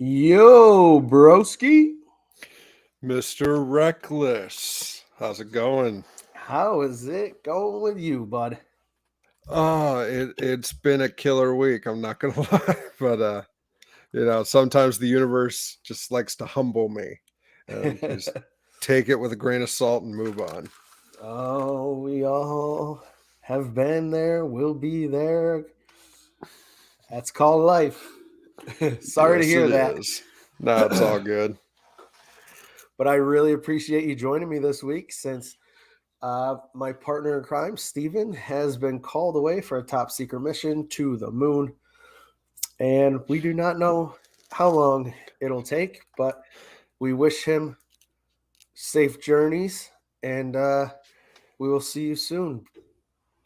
Yo, Broski. Mr. Reckless. How's it going? How is it going with you, bud? Oh, it's been a killer week, I'm not gonna lie. But sometimes the universe just likes to humble me and just take it with a grain of salt and move on. Oh, we all have been there, will be there. That's called life. Sorry to Yes, hear it that. is. No, it's all good. But I really appreciate you joining me this week since my partner in crime, Steven, has been called away for a top secret mission to the moon. And we do not know how long it'll take, but we wish him safe journeys and we will see you soon.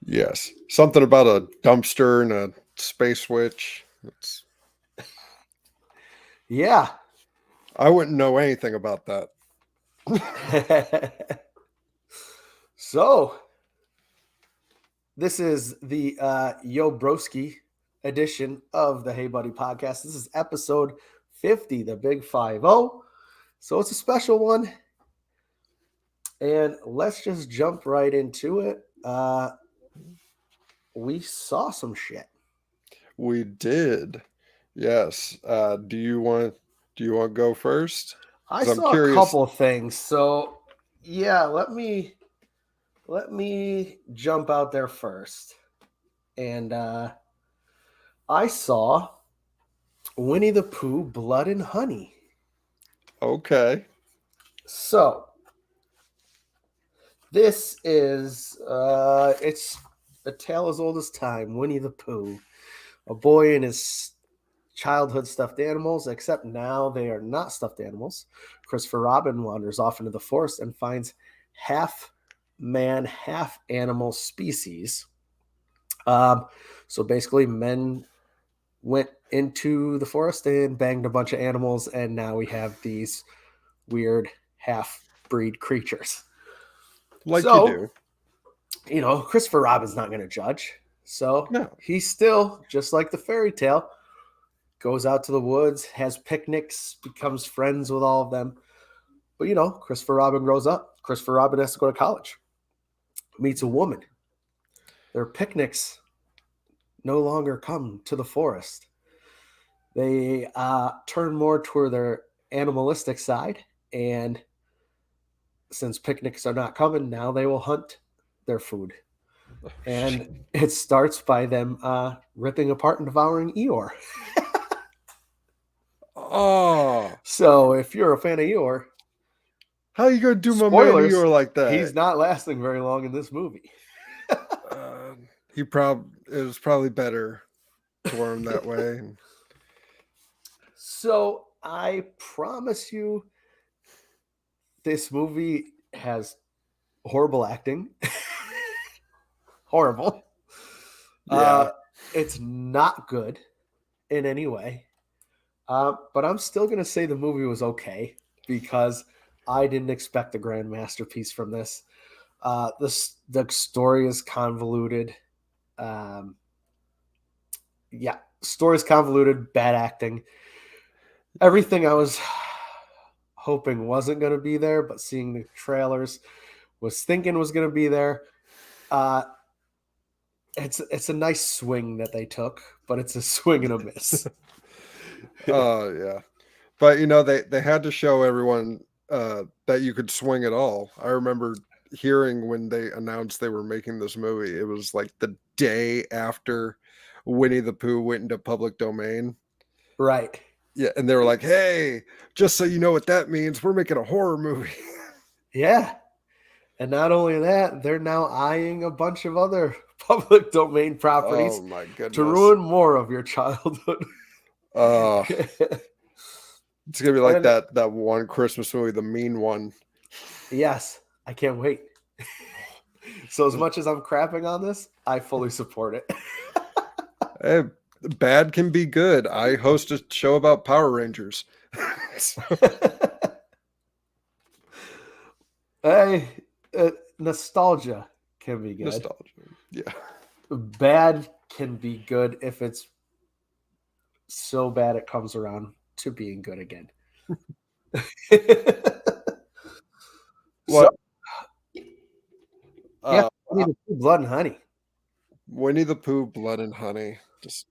Yes. Something about a dumpster and a space witch. Yeah. I wouldn't know anything about that. So, this is the Yo Broski edition of the Hey Buddy podcast. This is episode 50, the big 5-0. So, it's a special one. And let's just jump right into it. We saw some shit. We did. Yes. Do you want to go first? I 'Cause I'm saw a curious. couple things. So, yeah, let me jump out there first. And I saw Winnie the Pooh, Blood and Honey. Okay. So, this is it's a tale as old as time. Winnie the Pooh, a boy and his childhood stuffed animals, except now they are not stuffed animals. Christopher Robin wanders off into the forest and finds half man, half animal species. So basically, men went into the forest and banged a bunch of animals, and now we have these weird half breed creatures. Like you So, do. Christopher Robin's not going to judge. So No. he's still, just like the fairy tale, goes out to the woods, has picnics, becomes friends with all of them. But, Christopher Robin grows up. Christopher Robin has to go to college, meets a woman. Their picnics no longer come to the forest. They turn more toward their animalistic side. And since picnics are not coming, now they will hunt their food. And it starts by them ripping apart and devouring Eeyore. Oh, So if you're a fan of Eeyore, how you gonna do my man spoilers, Eeyore like that? he's not lasting very long in this movie. It was probably better for him that way. So I promise you, this movie has horrible acting. Horrible. Yeah. It's not good in any way. But I'm still going to say the movie was okay because I didn't expect a grand masterpiece from this. The story is convoluted. Story's convoluted, bad acting. Everything I was hoping wasn't going to be there, but seeing the trailers was thinking was going to be there. It's a nice swing that they took, but it's a swing and a miss. Oh yeah. But they had to show everyone that you could swing at all. I remember hearing when they announced they were making this movie, it was like the day after Winnie the Pooh went into public domain. Right. Yeah, and they were like, "Hey, just so you know what that means, we're making a horror movie." Yeah. And not only that, they're now eyeing a bunch of other public domain properties Oh my goodness. to ruin more of your childhood. It's gonna be like that one Christmas movie, the mean one. Yes, I can't wait. So as much as I'm crapping on this, I fully support it. Hey, bad can be good. I host a show about Power Rangers. Hey, nostalgia can be good. Nostalgia. Yeah. Bad can be good if it's so bad it comes around to being good again. So, What? yeah, Uh, Winnie the Pooh, Blood and Honey. Winnie the Pooh, Blood and Honey. Just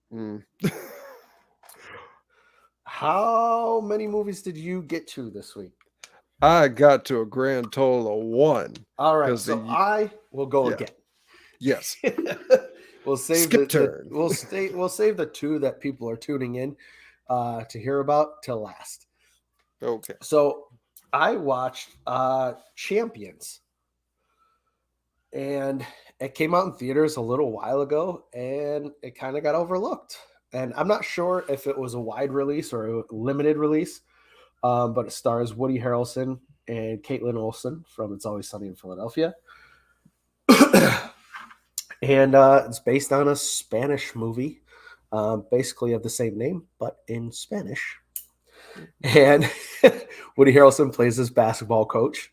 How many movies did you get to this week? I got to a grand total of 1 All right, because so I will go yeah, again. yes, We'll save skip the turn. we'll save the two that people are tuning in to hear about till last. Okay. So I watched Champions, and it came out in theaters a little while ago, and it kind of got overlooked. And I'm not sure if it was a wide release or a limited release, but it stars Woody Harrelson and Caitlin Olsen from It's Always Sunny in Philadelphia. And it's based on a Spanish movie, basically of the same name, but in Spanish. And Woody Harrelson plays this basketball coach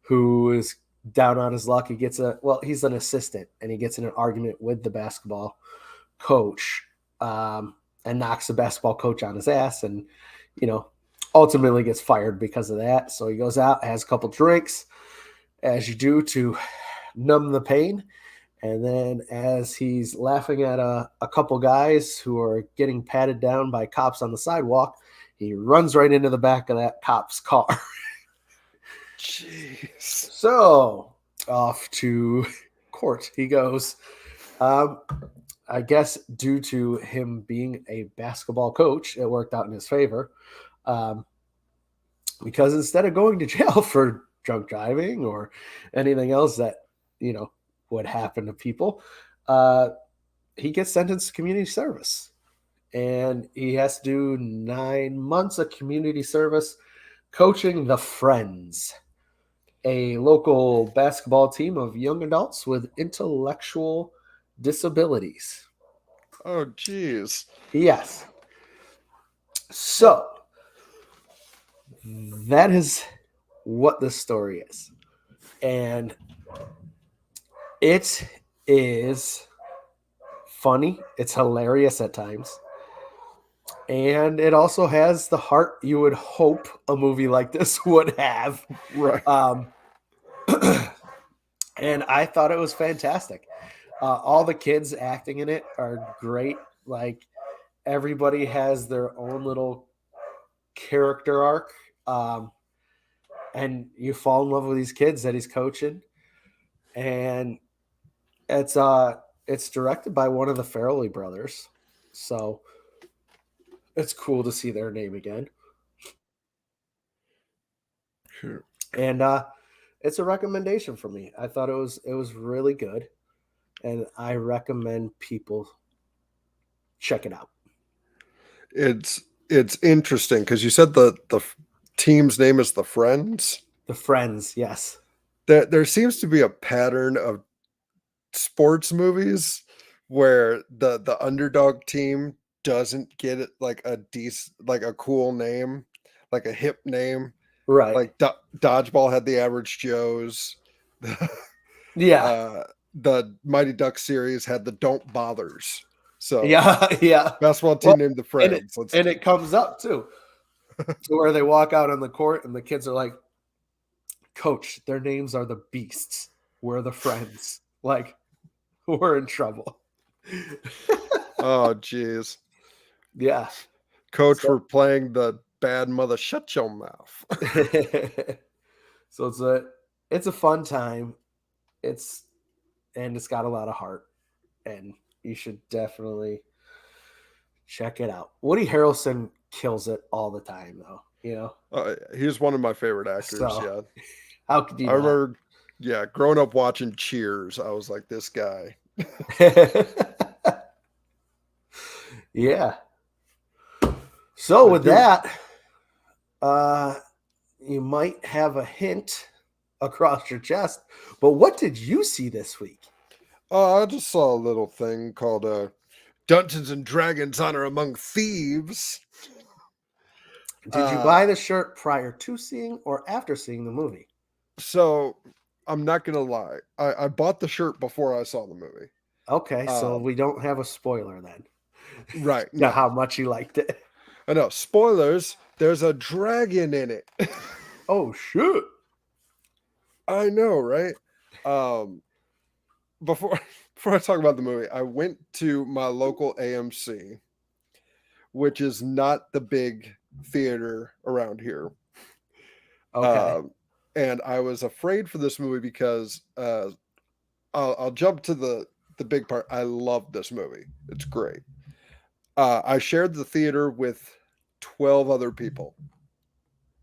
who is down on his luck. He's an assistant, and he gets in an argument with the basketball coach, and knocks the basketball coach on his ass, and ultimately gets fired because of that. So he goes out, has a couple drinks, as you do, to numb the pain. And then as he's laughing at a couple guys who are getting patted down by cops on the sidewalk, he runs right into the back of that cop's car. Jeez. So off to court he goes. I guess due to him being a basketball coach, it worked out in his favor. Because instead of going to jail for drunk driving or anything else that, would happen to people, he gets sentenced to community service. And he has to do 9 months of community service coaching the Friends, a local basketball team of young adults with intellectual disabilities. Oh, jeez. Yes. So that is what the story is. And it is funny. It's hilarious at times. And it also has the heart you would hope a movie like this would have. Right. And I thought it was fantastic. All the kids acting in it are great. Like, everybody has their own little character arc. And you fall in love with these kids that he's coaching. And it's directed by one of the Farrelly brothers. So it's cool to see their name again. Sure. And it's a recommendation for me. I thought it was really good, and I recommend people check it out. It's interesting because you said the team's name is the Friends. The Friends, yes. There seems to be a pattern of sports movies where the underdog team doesn't get it like a cool name, like a hip name. Right. Like Dodgeball had the Average Joes. Yeah. The Mighty Duck series had the Don't Bothers. So yeah. basketball team named the Friends. And it comes up too, where they walk out on the court and the kids are like, "Coach, their names are the Beasts. We're the Friends. Like, we're in trouble." Oh, jeez. Yeah. Coach, we're playing the bad mother. Shut your mouth. So it's a fun time. It's got a lot of heart, and you should definitely check it out. Woody Harrelson kills it all the time, though. He's one of my favorite actors. So, yeah. How could you? I remember, growing up watching Cheers, I was like, this guy. Yeah. So with that, you might have a hint across your chest. But what did you see this week? I just saw a little thing called Dungeons and Dragons: Honor Among Thieves. Did you buy the shirt prior to seeing or after seeing the movie? So I'm not gonna lie, I bought the shirt before I saw the movie. Okay, so we don't have a spoiler then. Right. Yeah, how much you liked it. I know. Spoilers. There's a dragon in it. Oh shit! I know, right? Um, before before I talk about the movie, I went to my local AMC, which is not the big theater around here. Okay. Um, and I was afraid for this movie because I'll jump to the big part. I love this movie. It's great. I shared the theater with 12 other people,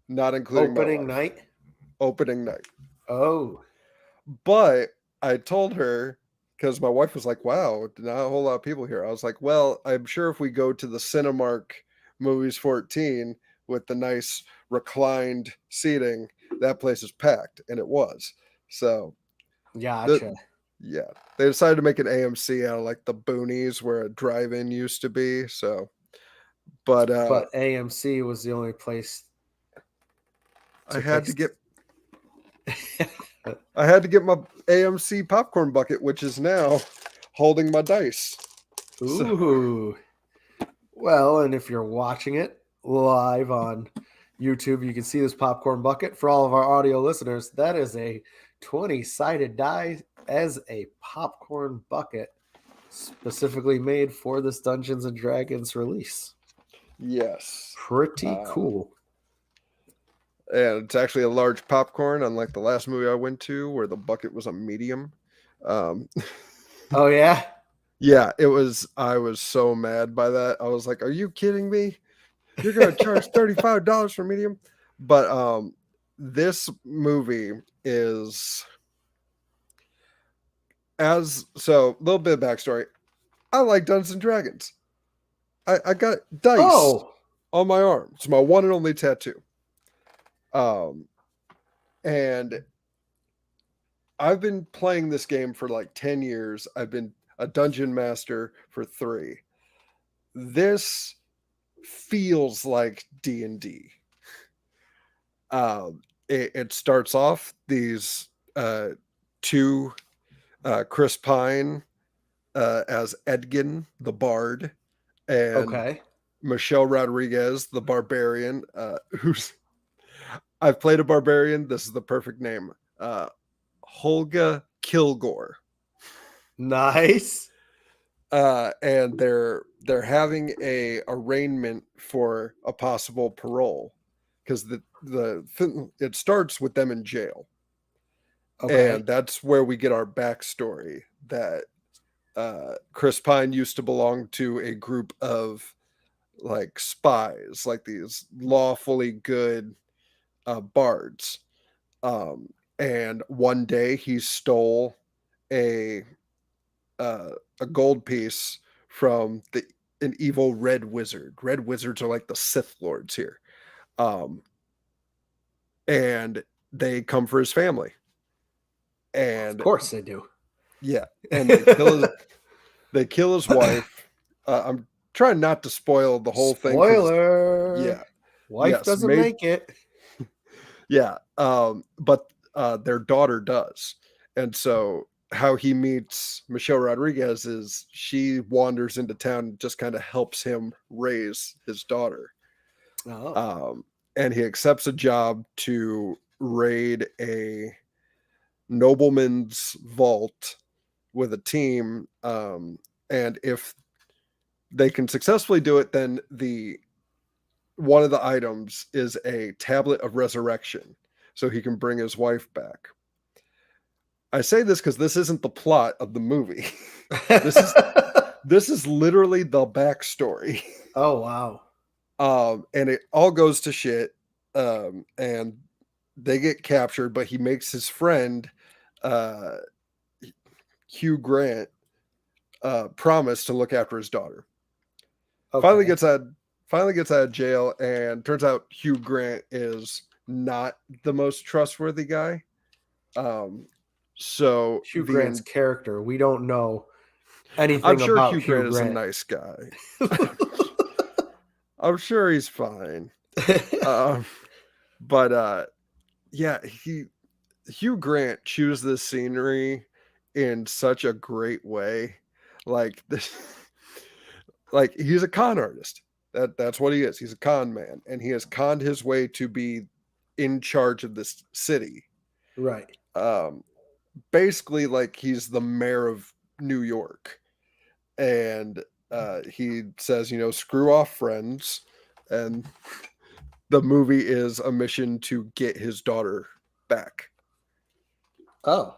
not including my Opening wife. night. Opening night. Oh. But I told her because my wife was like, "Wow, not a whole lot of people here." I was like, "Well, I'm sure if we go to the Cinemark Movies 14 with the nice reclined seating, that place is packed," and it was. So the Gotcha. yeah, they decided to make an AMC out of like the boonies where a drive-in used to be. So, but But AMC was the only place I to had place. to get I had to get my AMC popcorn bucket, which is now holding my dice. So, Ooh. Well, and if you're watching it live on YouTube, you can see this popcorn bucket. For all of our audio listeners, that is a 20-sided die as a popcorn bucket specifically made for this Dungeons and Dragons release. yes. Pretty cool. And it's actually a large popcorn, unlike the last movie I went to where the bucket was a medium. Um, Oh, yeah? yeah, it was. I was so mad by that. I was like, "Are you kidding me? You're gonna charge $35 for medium?" But this movie is as so. A little bit of backstory. I like Dungeons and Dragons. I got dice Oh, on my arm. It's my one and only tattoo. And I've been playing this game for like 10 years. I've been a dungeon master for 3. This feels like D&D. It starts off these 2 Chris Pine as Edgin the Bard and okay. Michelle Rodriguez the Barbarian, who's I've played a barbarian. This is the perfect name. Holga Kilgore. Nice. And they're having a arraignment for a possible parole because it starts with them in jail, Okay. and that's where we get our backstory that Chris Pine used to belong to a group of like spies, like these lawfully good bards. And one day he stole a a gold piece from an evil red wizard. Red wizards are like the Sith lords here. Um, and they come for his family. Of And course they do. yeah, and they kill his wife. I'm trying not to spoil the whole thing because Spoiler. yeah, Wife yes, doesn't make it. yeah. But their daughter does, and so how he meets Michelle Rodriguez is she wanders into town and just kind of helps him raise his daughter. Oh, And he accepts a job to raid a nobleman's vault with a team. And if they can successfully do it, then one of the items is a tablet of resurrection, so he can bring his wife back. I say this because this isn't the plot of the movie. This is literally the backstory. oh wow. And it all goes to shit. And they get captured, but he makes his friend uh, Hugh Grant promise to look after his daughter. Okay. Finally gets out of jail, and turns out Hugh Grant is not the most trustworthy guy. So Hugh Grant's character, we don't know anything I'm sure about Hugh Grant is a Grant. nice guy. I'm sure he's fine. But yeah, Hugh Grant chooses this scenery in such a great way. Like this, like he's a con artist. That's what he is. He's a con man, and he has conned his way to be in charge of this city. Right. Basically, like he's the mayor of New York, and he says, screw off friends, and the movie is a mission to get his daughter back. Oh.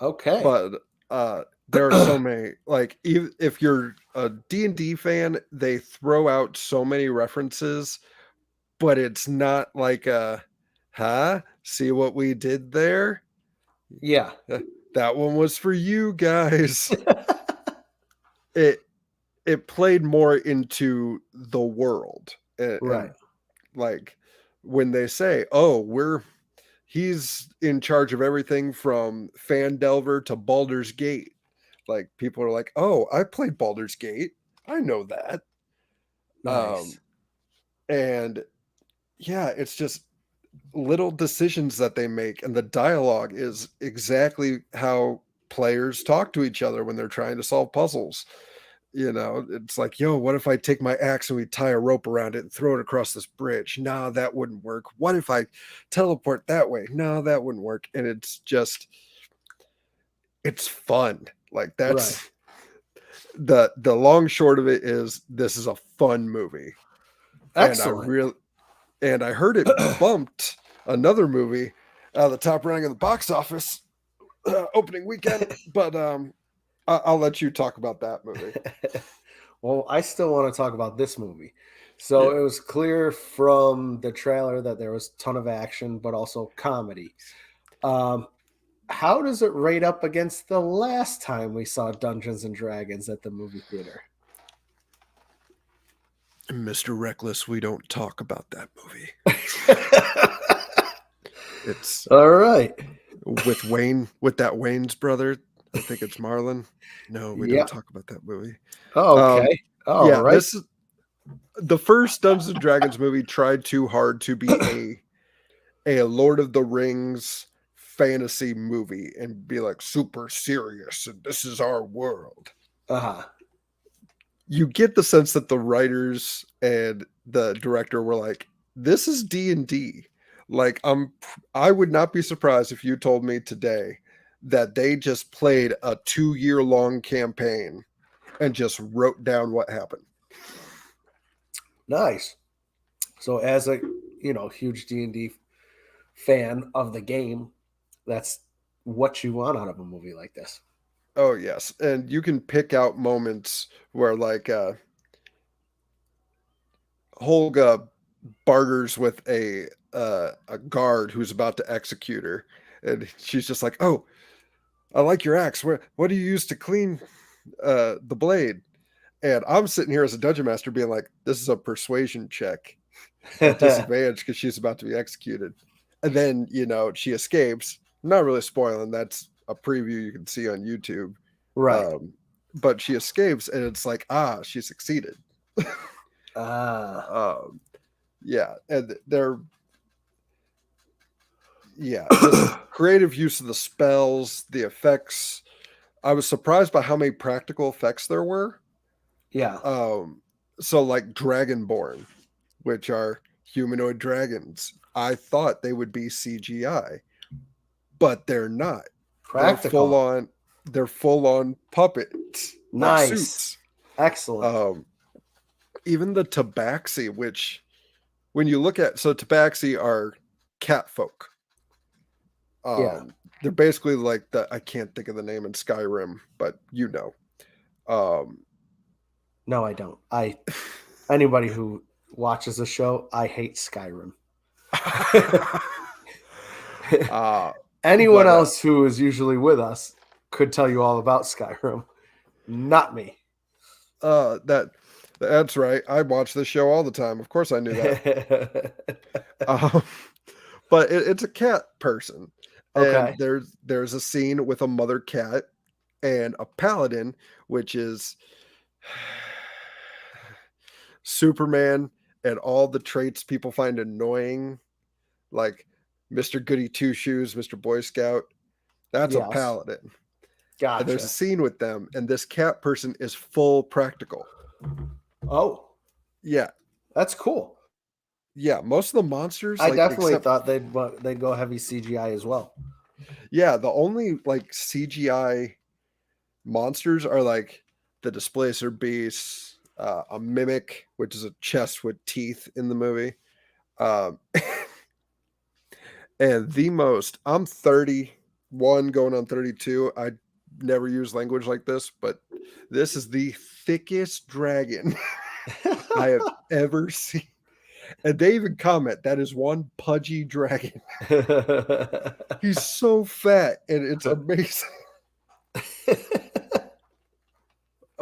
Okay. But there are so many, like, if you're a D&D fan, they throw out so many references, but it's not like see what we did there? Yeah. That one was for you guys. It played more into the world. Right. And like when they say, he's in charge of everything from Fandelver to Baldur's Gate. Like people are like, oh, I played Baldur's Gate. I know that. Nice. And yeah, it's just little decisions that they make, and the dialogue is exactly how players talk to each other when they're trying to solve puzzles. It's like, yo, what if I take my axe and we tie a rope around it and throw it across this bridge? Nah, that wouldn't work. What if I teleport that way? No, that wouldn't work. And it's fun. Like that's the long short of it is this is a fun movie. Excellent. And I heard it bumped another movie out of the top running of the box office opening weekend, but I'll let you talk about that movie. Well, I still want to talk about this movie. So It was clear from the trailer that there was a ton of action, but also comedy. How does it rate up against the last time we saw Dungeons and Dragons at the movie theater? Mr. Reckless, we don't talk about that movie. It's all right. With that Wayne's brother. I think it's Marlon. No, we don't talk about that movie. Oh, okay. Right. This is the first Dungeons and Dragons movie tried too hard to be a Lord of the Rings fantasy movie and be like super serious and this is our world. You get the sense that the writers and the director were like, this is D&D. Like I would not be surprised if you told me today that they just played a 2-year-long campaign and just wrote down what happened. Nice. So as a huge D&D fan of the game, that's what you want out of a movie like this. Oh yes, and you can pick out moments where like Holga barters with a guard who's about to execute her, and she's just like, "Oh, I like your axe. What do you use to clean the blade?" And I'm sitting here as a dungeon master being like, "This is a persuasion check at disadvantage because she's about to be executed." And then she escapes. I'm not really spoiling. That's a preview you can see on YouTube. Right. But she escapes, and it's like, she succeeded. Yeah, and just creative use of the spells, the effects. I was surprised by how many practical effects there were. Yeah. So like Dragonborn, which are humanoid dragons, I thought they would be CGI, but they're not. Practical. They're full on puppets. Nice. Like suits. Excellent. Even the Tabaxi, which when you look at, so Tabaxi are cat folk. They're basically like I can't think of the name in Skyrim, but no, I don't. Anybody who watches the show, I hate Skyrim. Anyone else who is usually with us could tell you all about Skyrim. Not me. That's right. I watch this show all the time. Of course I knew that. But it's a cat person. Okay. And there's a scene with a mother cat and a paladin, which is Superman and all the traits people find annoying, like Mr. Goody Two Shoes, Mr. Boy Scout. That's a paladin. Gotcha. And there's a scene with them, and this cat person is full practical. Oh. Yeah. That's cool. Yeah, most of the monsters, I like, definitely except thought they'd go heavy CGI as well. yeah, the only like CGI monsters are like the displacer beasts, a mimic, which is a chest with teeth in the movie. Um, and the most, I'm 31 going on 32. I never use language like this, but this is the thickest dragon I have ever seen. And they even comment that is one pudgy dragon. He's so fat and it's amazing.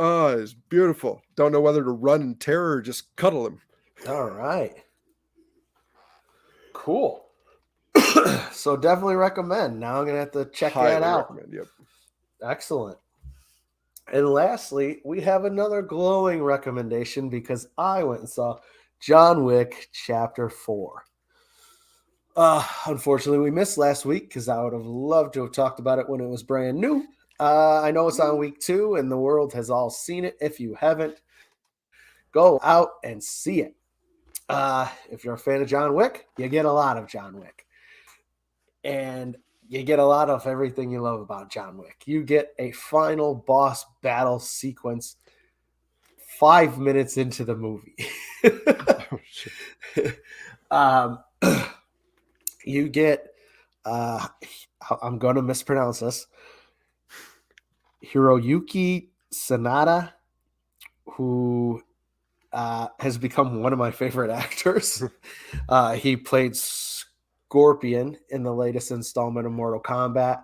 Oh, it's beautiful. Don't know whether to run in terror or just cuddle him. All right. Cool. So definitely recommend. Now I'm gonna have to check that Highly out. recommend. Yep. Excellent. And lastly, we have another glowing recommendation because I went and saw John Wick Chapter 4. Unfortunately, we missed last week because I would have loved to have talked about it when it was brand new. I know it's on week 2 and the world has all seen it. If you haven't, go out and see it. If you're a fan of John Wick, you get a lot of John Wick. And you get a lot of everything you love about John Wick. You get a final boss battle sequence 5 minutes into the movie. Oh, shit. You get, I'm going to mispronounce this, Hiroyuki Sanada, who has become one of my favorite actors. He played Scorpion in the latest installment of Mortal Kombat.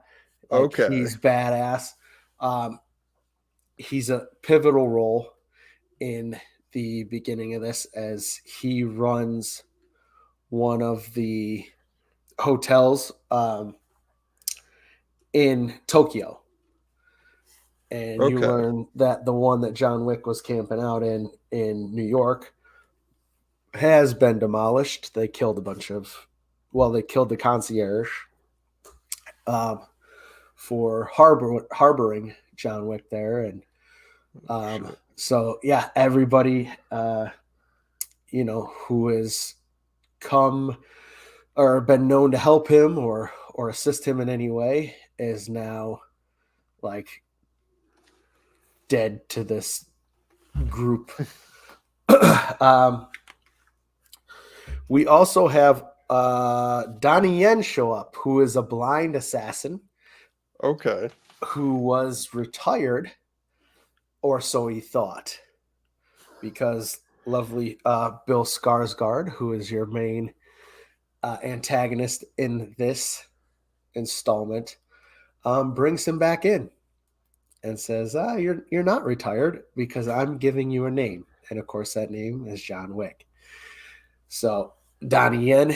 Okay. He's badass. He's a pivotal role in the beginning of this as he runs one of the hotels in Tokyo. And you Okay. learn that the one that John Wick was camping out in New York has been demolished. They killed they killed the concierge for harboring John Wick there. And so, yeah, everybody, who has come or been known to help him or assist him in any way is now like dead to this group. We also have Donnie Yen show up, who is a blind assassin. Okay. Who was retired, or so he thought, because lovely Bill Skarsgård, who is your main antagonist in this installment, brings him back in and says, you're not retired because I'm giving you a name. And of course, that name is John Wick. So Donnie Yen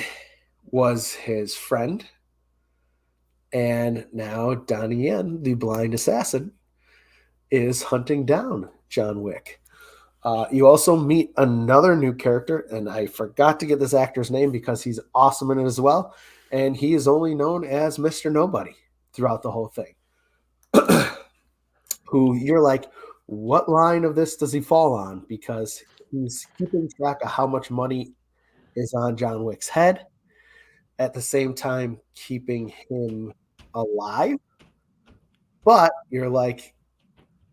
was his friend. And now Donnie Yen, the blind assassin, is hunting down John Wick. You also meet another new character, and I forgot to get this actor's name because he's awesome in it as well. And he is only known as Mr. Nobody throughout the whole thing. Who you're like, what line of this does he fall on? Because he's keeping track of how much money is on John Wick's head, at the same time keeping him alive. But you're like,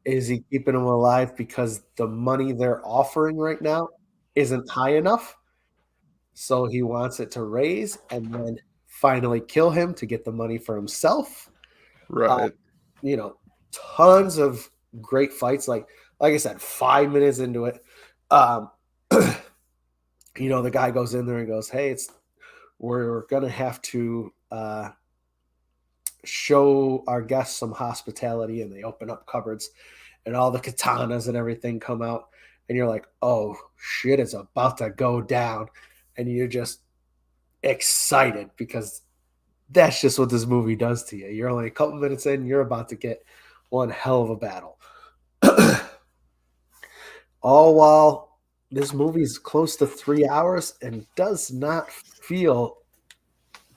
is he keeping him alive because the money they're offering right now isn't high enough? So he wants it to raise and then finally kill him to get the money for himself. Right. Tons of great fights. Like I said, 5 minutes into it, the guy goes in there and goes, "Hey, we're gonna have to show our guests some hospitality," and they open up cupboards, and all the katanas and everything come out, and you're like, "Oh shit, it's about to go down," and you're just excited because that's just what this movie does to you. You're only a couple minutes in, you're about to get one hell of a battle. All while this movie is close to 3 hours and does not feel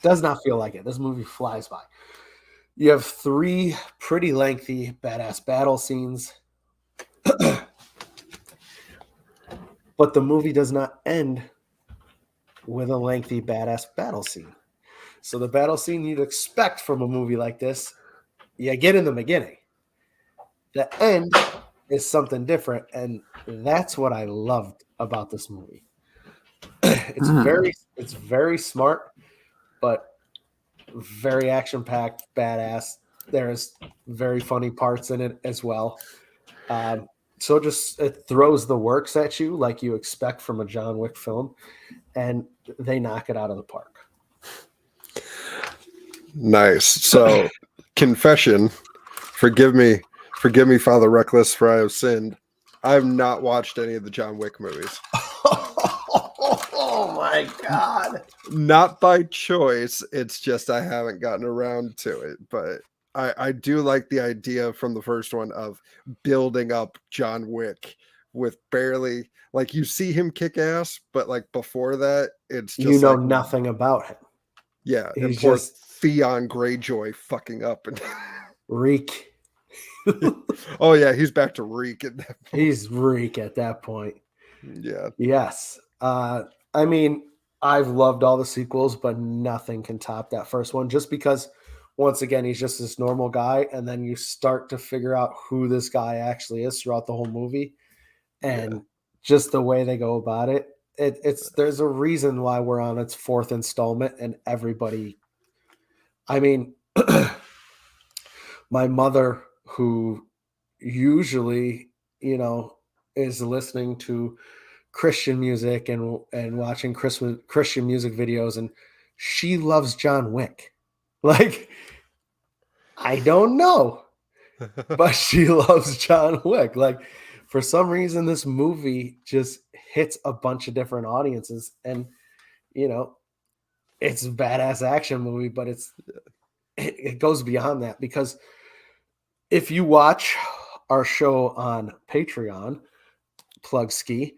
like it. This movie flies by. You have 3 pretty lengthy badass battle scenes. But the movie does not end with a lengthy badass battle scene. So the battle scene you'd expect from a movie like this, you get in the beginning. The end is something different, and that's what I loved about this movie. It's very smart, but very action packed, badass. There's very funny parts in it as well. So it throws the works at you like you expect from a John Wick film, and they knock it out of the park. Nice. So, confession, forgive me, Father Reckless, for I have sinned. I have not watched any of the John Wick movies. Oh my God. Not by choice. It's just I haven't gotten around to it. But I do like the idea from the first one of building up John Wick with barely, like, you see him kick ass, but like before that, it's just like nothing about him. Yeah, He's and poor just Theon Greyjoy fucking up and Reek. Oh yeah, he's back to Reek at that point. He's Reek at that point. Yeah. Yes. I mean, I've loved all the sequels, but nothing can top that first one just because, once again, he's just this normal guy. And then you start to figure out who this guy actually is throughout the whole movie. And just the way they go about it. There's a reason why we're on its fourth installment, and everybody, I mean, my mother, who usually, is listening to Christian music and watching Christian music videos, and she loves John Wick. Like, I don't know, but she loves John Wick. Like, for some reason, this movie just hits a bunch of different audiences, and it's a badass action movie, but it goes beyond that, because if you watch our show on Patreon, plug ski,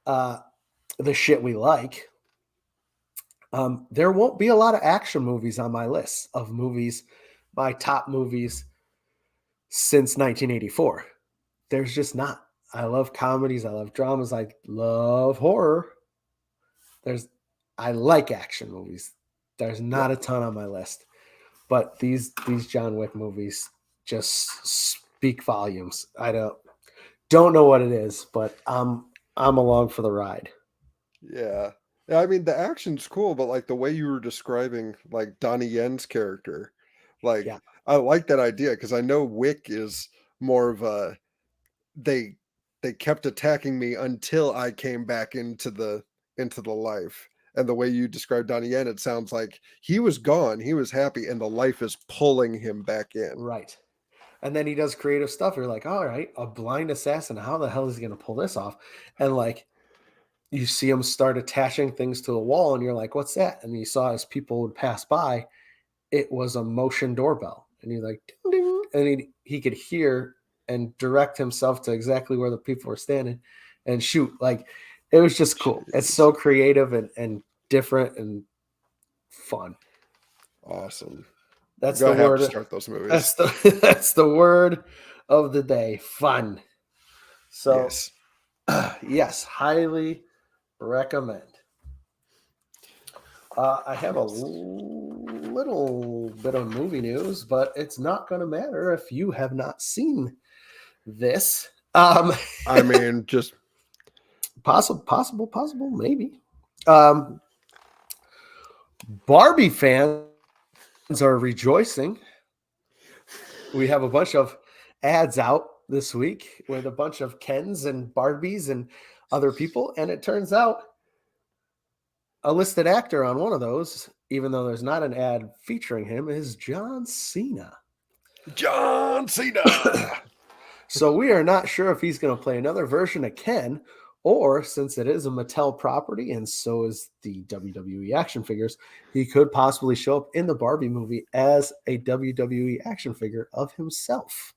the shit we like, there won't be a lot of action movies on my list of movies, my top movies since 1984. There's just not. I love comedies. I love dramas. I love horror. I like action movies. There's not a ton on my list, but these John Wick movies just speak volumes. I don't know what it is, but I'm along for the ride. Yeah. I mean, the action's cool, but like the way you were describing like Donnie Yen's character, like I like that idea, because I know Wick is more of a they kept attacking me until I came back into the life. And the way you described Donnie Yen, it sounds like he was gone, he was happy, and the life is pulling him back in. Right. And then he does creative stuff. You're like, all right, a blind assassin. How the hell is he going to pull this off? And like, you see him start attaching things to the wall, and you're like, what's that? And you saw as people would pass by, it was a motion doorbell. And he's like, ding, ding. And he could hear and direct himself to exactly where the people were standing and shoot. Like, it was just cool. Jeez. It's so creative and different and fun. Awesome. That's the word. To start those movies. That's the word of the day. Fun. So, yes, highly recommend. I have a little bit of movie news, but it's not going to matter if you have not seen this. I mean, just possible, maybe. Barbie fans are rejoicing. We have a bunch of ads out this week with a bunch of Kens and Barbies and other people, and it turns out a listed actor on one of those, even though there's not an ad featuring him, is John Cena. John Cena! So we are not sure if he's going to play another version of Ken, or since it is a Mattel property and so is the WWE action figures, he could possibly show up in the Barbie movie as a WWE action figure of himself.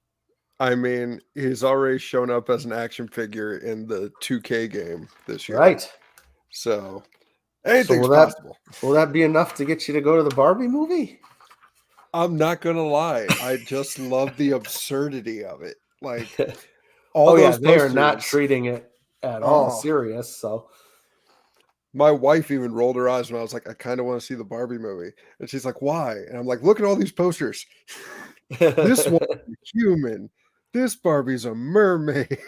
I mean, he's already shown up as an action figure in the 2K game this year. Right. So anything's possible. Will that be enough to get you to go to the Barbie movie? I'm not going to lie. I just love the absurdity of it. Like, they are not treating it at all Oh, serious. So my wife even rolled her eyes when I was like, I kind of want to see the Barbie movie. And she's like, why? And I'm like, look at all these posters. This one's a human. This Barbie's a mermaid.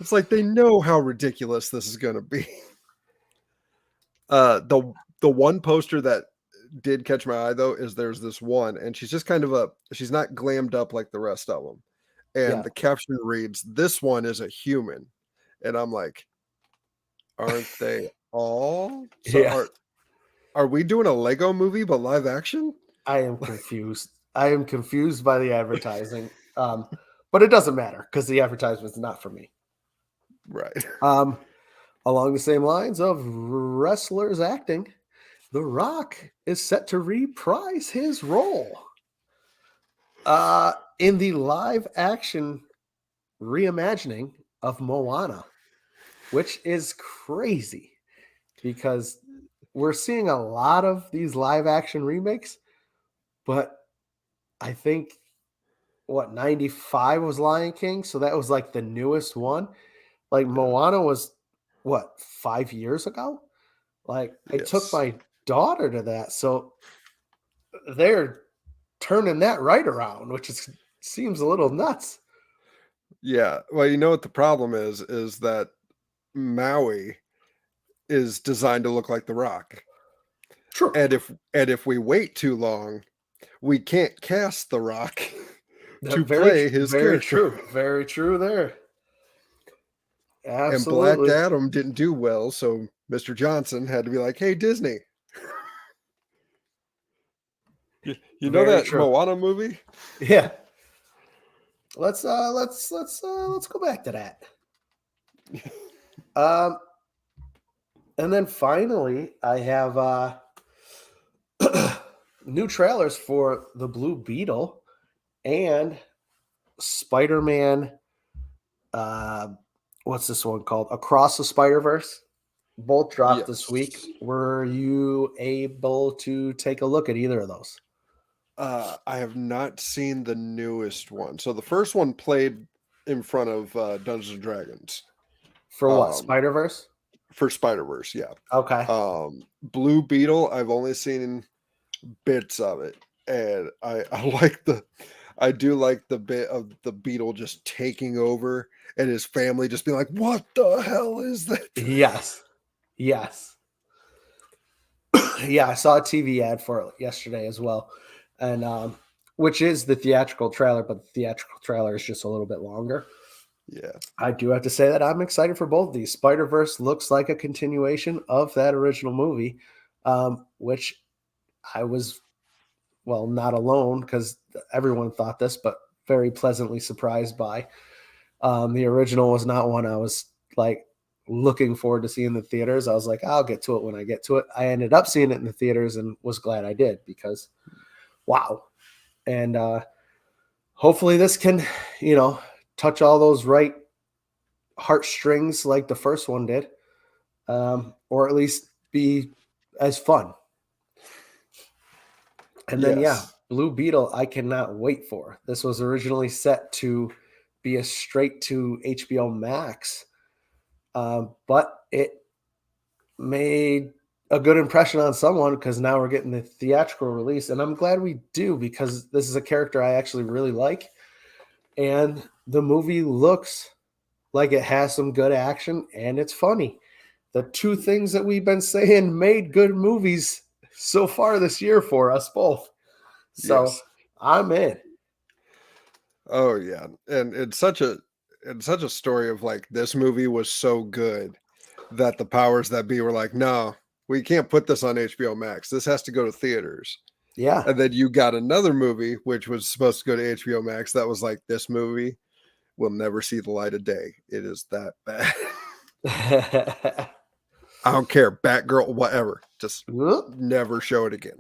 It's like they know how ridiculous this is going to be. The one poster that did catch my eye though is there's this one, and she's just kind of she's not glammed up like the rest of them. And yeah, the caption reads, "This one is a human," and I'm like, aren't they all? So yeah. are we doing a Lego movie but live action? I am confused. I am confused by the advertising. But it doesn't matter because the advertisement's not for me. Right. Along the same lines of wrestlers acting, The Rock is set to reprise his role in the live action reimagining of Moana, which is crazy because we're seeing a lot of these live action remakes, but I think 95 was Lion King, so that was like the newest one. Like Moana was 5 years ago? Like I took Yes. my daughter to that, so they're turning that right around, which seems a little nuts. Yeah. Well, you know what the problem is that Maui is designed to look like The Rock. True. And if we wait too long, we can't cast The Rock to Very, play his very character. true. Very true there. And Black Absolutely. Adam didn't do well, so Mr. Johnson had to be like, "Hey, Disney, you know Very that true. Moana movie?" Yeah. Let's go back to that. And then finally I have new trailers for the Blue Beetle and Spider-Man. What's this one called? Across the Spider-Verse. Both dropped this week. Yes. Were you able to take a look at either of those? I have not seen the newest one. So the first one played in front of Dungeons and Dragons. For what? Um, Spider-Verse? for Spider-Verse, yeah. Okay. Blue Beetle, I've only seen bits of it, and I do like the bit of the beetle just taking over and his family just being like, "What the hell is that?" Yes. Yes. Yeah, I saw a TV ad for it yesterday as well. And which is the theatrical trailer, but the theatrical trailer is just a little bit longer. Yeah. I do have to say that I'm excited for both of these. Spider-Verse looks like a continuation of that original movie, which I was, well, not alone because everyone thought this, but very pleasantly surprised by. The original was not one I was like looking forward to seeing in the theaters. I was like, I'll get to it when I get to it. I ended up seeing it in the theaters and was glad I did because, wow. And hopefully this can, touch all those right heartstrings like the first one did, or at least be as fun. And then, yeah, Yes. Blue Beetle, I cannot wait for. This was originally set to be a straight to HBO Max, but it made a good impression on someone because now we're getting the theatrical release. And I'm glad we do because this is a character I actually really like. And the movie looks like it has some good action and it's funny. The two things that we've been saying made good movies so far this year for us both. So Yes. I'm in. Oh yeah. And it's such a story of like this movie was so good that the powers that be were like, "No, we can't put this on HBO Max. This has to go to theaters." Yeah. And then you got another movie which was supposed to go to HBO Max that was like, "This movie will never see the light of day. It is that bad." I don't care, Batgirl, whatever. Just never show it again.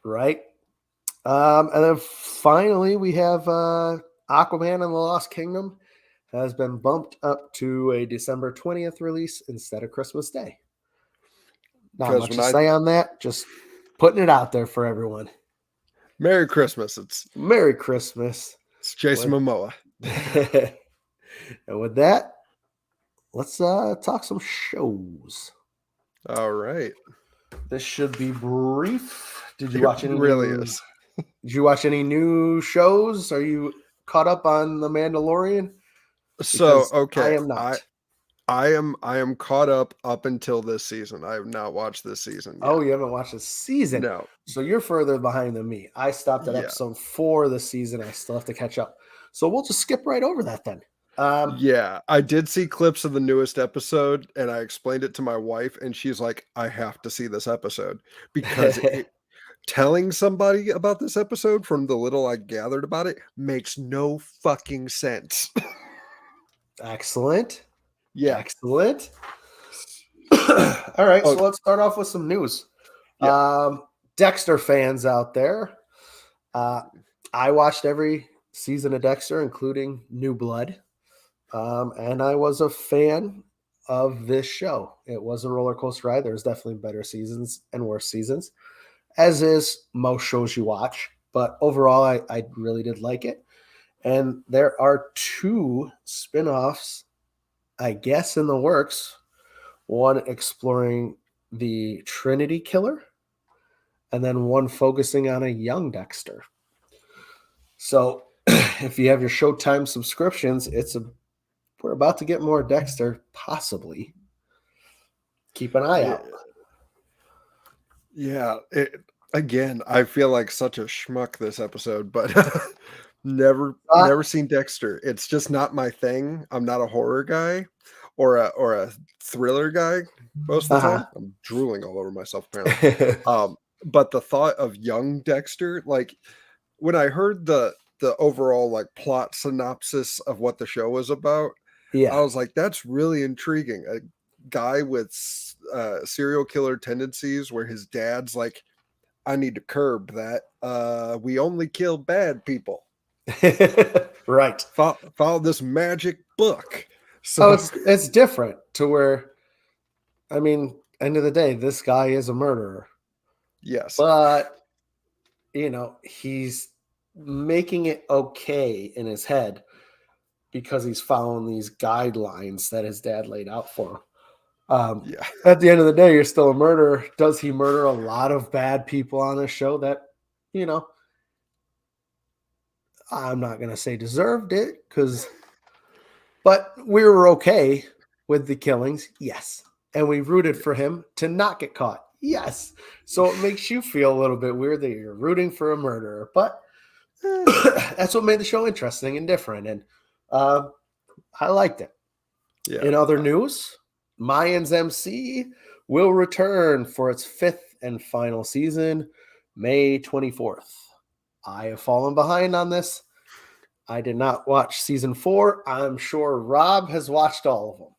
Right. And then finally we have Aquaman and the Lost Kingdom has been bumped up to a December 20th release instead of Christmas Day. Not Because much when to say on that, just putting it out there for everyone. Merry Christmas, it's Merry Christmas. Jason Momoa. And with that, let's talk some shows. All right. This should be brief. Did you It watch any really new? is. Did you watch any new shows? Are you caught up on The Mandalorian? So, Because I okay, am not. I am caught up until this season. I have not watched this season yet. Oh, you haven't watched the season. No. So you're further behind than me. I stopped at Yeah. episode 4 of the season. I still have to catch up. So we'll just skip right over that then. Yeah, I did see clips of the newest episode and I explained it to my wife and she's like, I have to see this episode because telling somebody about this episode from the little I gathered about it makes no fucking sense. Excellent. Yeah. Excellent. All right, Oh, so let's start off with some news. yeah. Dexter fans out there, I watched every season of Dexter, including New Blood, and I was a fan of this show. It was a roller coaster ride. There's definitely better seasons and worse seasons, as is most shows you watch. But overall, I really did like it. And there are 2 spin-offs, I guess, in the works. One exploring the Trinity Killer, and then one focusing on a young Dexter. So if you have your Showtime subscriptions, we're about to get more Dexter, possibly. Keep an eye out. Yeah. Again, I feel like such a schmuck this episode, but never seen Dexter. It's just not my thing. I'm not a horror guy or a thriller guy most of the time. I'm drooling all over myself apparently. But the thought of young Dexter, like when I heard the overall like plot synopsis of what the show was about, I was like, that's really intriguing. A guy with serial killer tendencies where his dad's like, I need to curb that. We only kill bad people. Right. Follow this magic book. So it's different to where, I mean, end of the day, this guy is a murderer. Yes. But, he's making it okay in his head because he's following these guidelines that his dad laid out for him. At the end of the day, you're still a murderer. Does he murder a lot of bad people on this show that, I'm not going to say deserved it, but we were okay with the killings, yes. And we rooted for him to not get caught, yes. So it makes you feel a little bit weird that you're rooting for a murderer, but that's what made the show interesting and different, and I liked it. Yeah. In other news, Mayans MC will return for its 5th and final season, May 24th. I have fallen behind on this. I did not watch season 4. I'm sure Rob has watched all of them.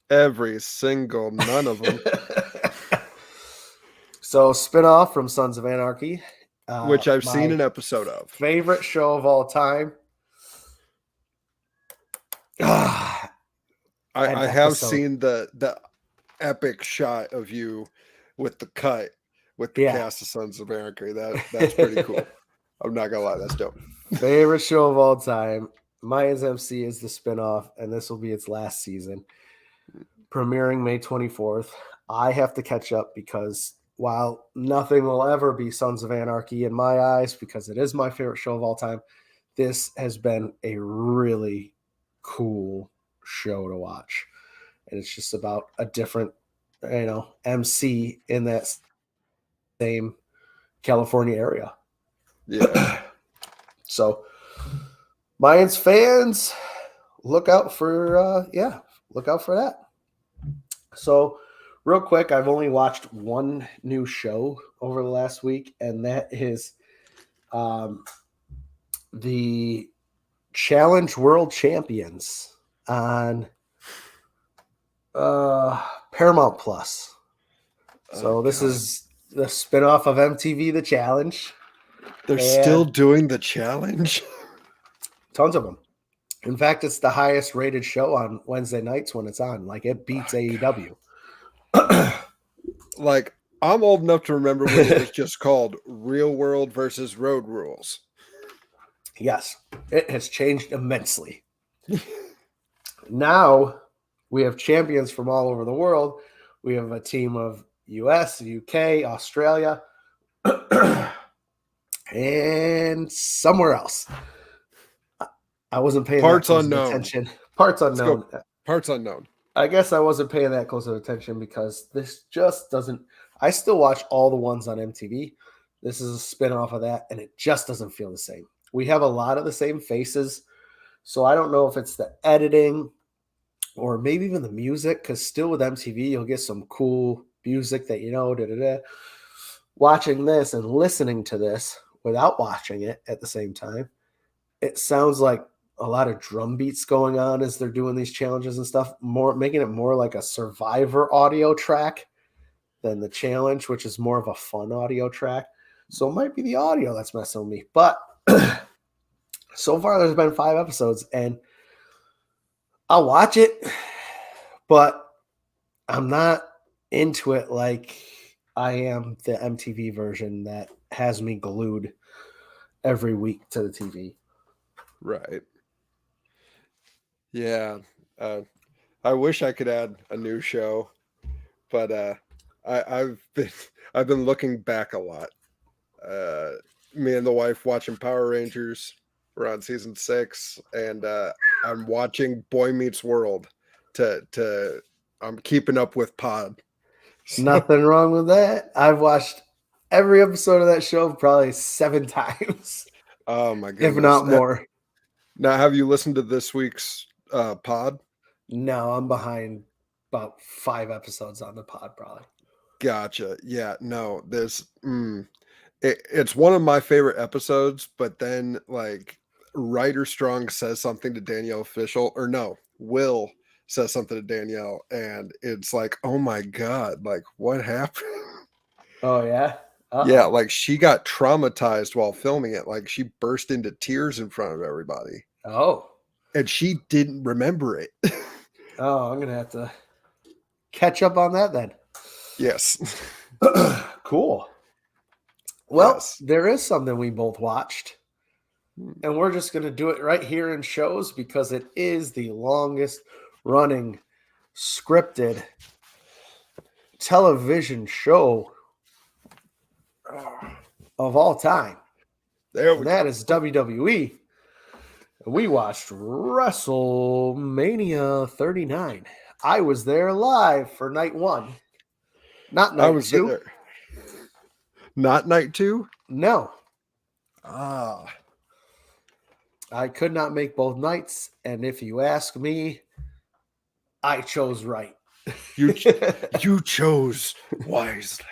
Every single, none of them. So, spinoff from Sons of Anarchy, which I've seen an episode of. Favorite show of all time. I have seen the epic shot of you with the cut with the cast of Sons of Anarchy. That's pretty cool. I'm not gonna lie, that's dope. Favorite show of all time. Mayans MC is the spinoff, and this will be its last season. Premiering May 24th. I have to catch up because while nothing will ever be Sons of Anarchy in my eyes, because it is my favorite show of all time, this has been a really cool show to watch. And it's just about a different, MC in that same California area. Yeah. So, Mayans fans, look out for that. So, real quick, I've only watched one new show over the last week, and that is the Challenge World Champions on Paramount Plus. So this is the spinoff of MTV The Challenge. They're still doing The Challenge? Tons of them. In fact, it's the highest rated show on Wednesday nights when it's on. Like, it beats AEW. Like, I'm old enough to remember when it was just called Real World versus Road Rules. Yes, it has changed immensely. Now we have champions from all over the world. We have a team of US, UK, Australia, and somewhere else. I wasn't paying that Parts close of unknown. attention. Parts Let's unknown. go. Parts unknown. I guess I wasn't paying that close of attention because this just doesn't. I still watch all the ones on MTV. This is a spin-off of that, and it just doesn't feel the same. We have a lot of the same faces, so I don't know if it's the editing or maybe even the music, because still with MTV, you'll get some cool music that, da-da-da. Watching this and listening to this without watching it at the same time, it sounds like a lot of drum beats going on as they're doing these challenges and stuff, more making it more like a Survivor audio track than the challenge, which is more of a fun audio track. So it might be the audio that's messing with me. But so far there's been 5 episodes and I'll watch it, but I'm not into it like I am the MTV version that has me glued every week to the TV. Right. Yeah. I wish I could add a new show, but I've been looking back a lot. Me and the wife watching Power Rangers. We're on season 6, and I'm watching Boy Meets World. I'm keeping up with Pod. So, Nothing wrong with that. I've watched every episode of that show probably 7 times, oh my goodness, if not more. Now, have you listened to this week's Pod? No, I'm behind about 5 episodes on the pod, probably. Gotcha. Yeah, no, it's one of my favorite episodes, but then like Ryder Strong says something to Danielle Fishel, or no, Will says something to Danielle, and it's like, oh my God, like what happened? Oh, yeah? Yeah, like she got traumatized while filming it. Like she burst into tears in front of everybody. Oh. And she didn't remember it. Oh, I'm going to have to catch up on that then. Yes. Cool. Well, Yes. there is something we both watched, and we're just going to do it right here in shows because it is the longest running scripted television show of all time. And that is WWE. We watched WrestleMania 39. I was there live for night 1. Not night 2. I was there. Not night 2? No. Ah. I could not make both nights, and if you ask me, I chose right. You chose wisely.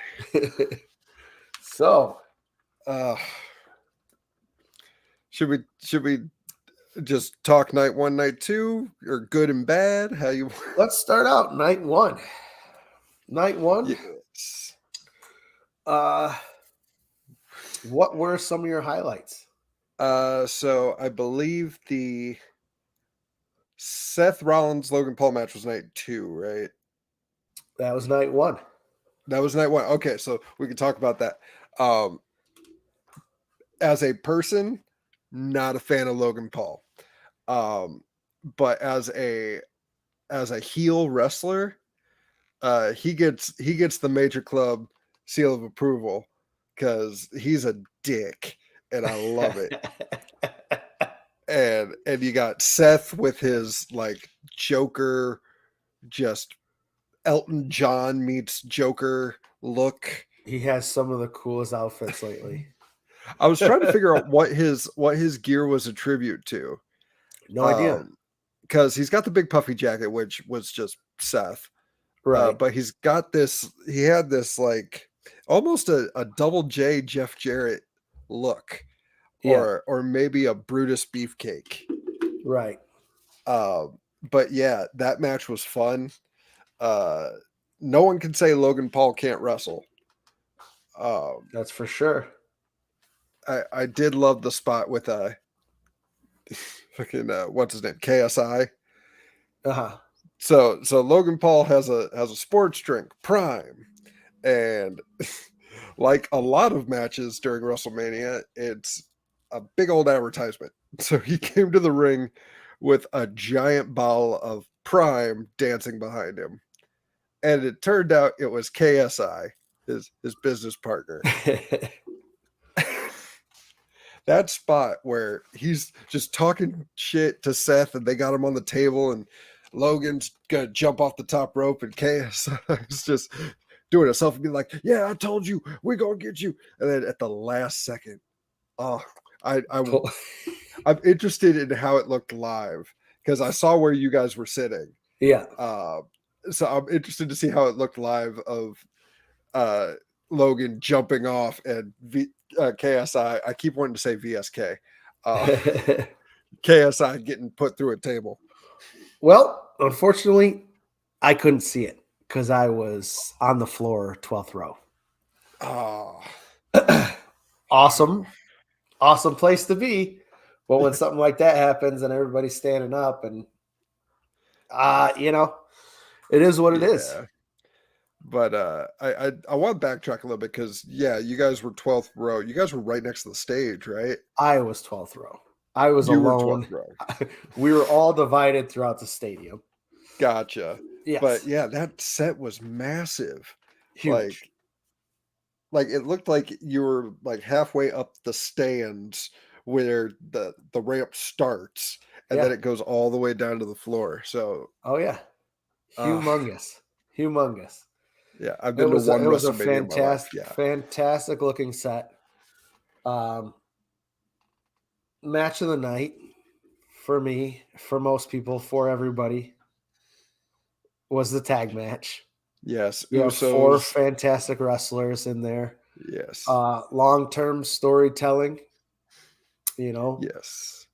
So, should we just talk night 1, night 2, or good and bad? How you? Let's start out night 1. Night 1. Yes. What were some of your highlights? So I believe the Seth Rollins Logan Paul match was night 2, right? That was night 1. That was night 1. Okay, so we can talk about that. As a person, not a fan of Logan Paul. But as a heel wrestler, he gets the Major Club seal of approval because he's a dick, and I love it. and you got Seth with his like Joker, just Elton John meets Joker look. He has some of the coolest outfits lately. I was trying to figure out what his gear was a tribute to. No idea. Because he's got the big puffy jacket, which was just Seth. Right. But he's got this, he had this like almost a double J Jeff Jarrett look. Yeah. Or maybe a Brutus Beefcake. Right. But yeah, that match was fun. No one can say Logan Paul can't wrestle. That's for sure. I did love the spot with fucking what's his name, KSI. So Logan Paul has a sports drink, Prime, and like a lot of matches during WrestleMania, it's a big old advertisement. So he came to the ring with a giant ball of Prime dancing behind him. And it turned out it was KSI, his business partner. That spot where he's just talking shit to Seth and they got him on the table and Logan's gonna jump off the top rope and KSI is just doing a selfie, being like, "Yeah, I told you, we're gonna get you." And then at the last second, oh, I'm interested in how it looked live because I saw where you guys were sitting. Yeah. So I'm interested to see how it looked live of Logan jumping off and KSI. I keep wanting to say VSK. KSI getting put through a table. Well, unfortunately, I couldn't see it because I was on the floor, 12th row. Oh, Awesome place to be. But when something like that happens and everybody's standing up and it is what it is. But I want to backtrack a little bit because you guys were 12th row. You guys were right next to the stage, right? I was 12th row. I was you alone. Were 12th row. We were all divided throughout the stadium. Gotcha. Yes. But that set was massive. Huge. Like it looked like you were like halfway up the stands where the ramp starts and then it goes all the way down to the floor. So humongous. Yeah, I've been to one WrestleMania. It was a fantastic looking set. Match of the night for me, for most people, for everybody, was the tag match. Yes, you have 4 fantastic wrestlers in there. Yes. Long-term storytelling. Yes.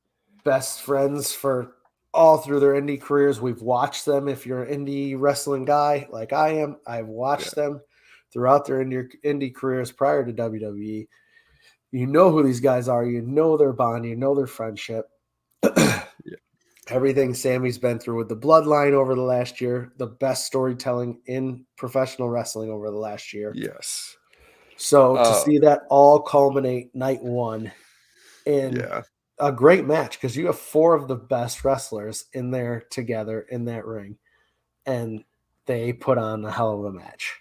Best friends for all through their indie careers. We've watched them. If you're an indie wrestling guy like I am, I've watched them throughout their indie careers prior to WWE. You know who these guys are. You know their bond. You know their friendship. Everything Sammy's been through with the bloodline over the last year. The best storytelling in professional wrestling over the last year. Yes. So to see that all culminate night one in a great match, because you have 4 of the best wrestlers in there together in that ring, and they put on a hell of a match.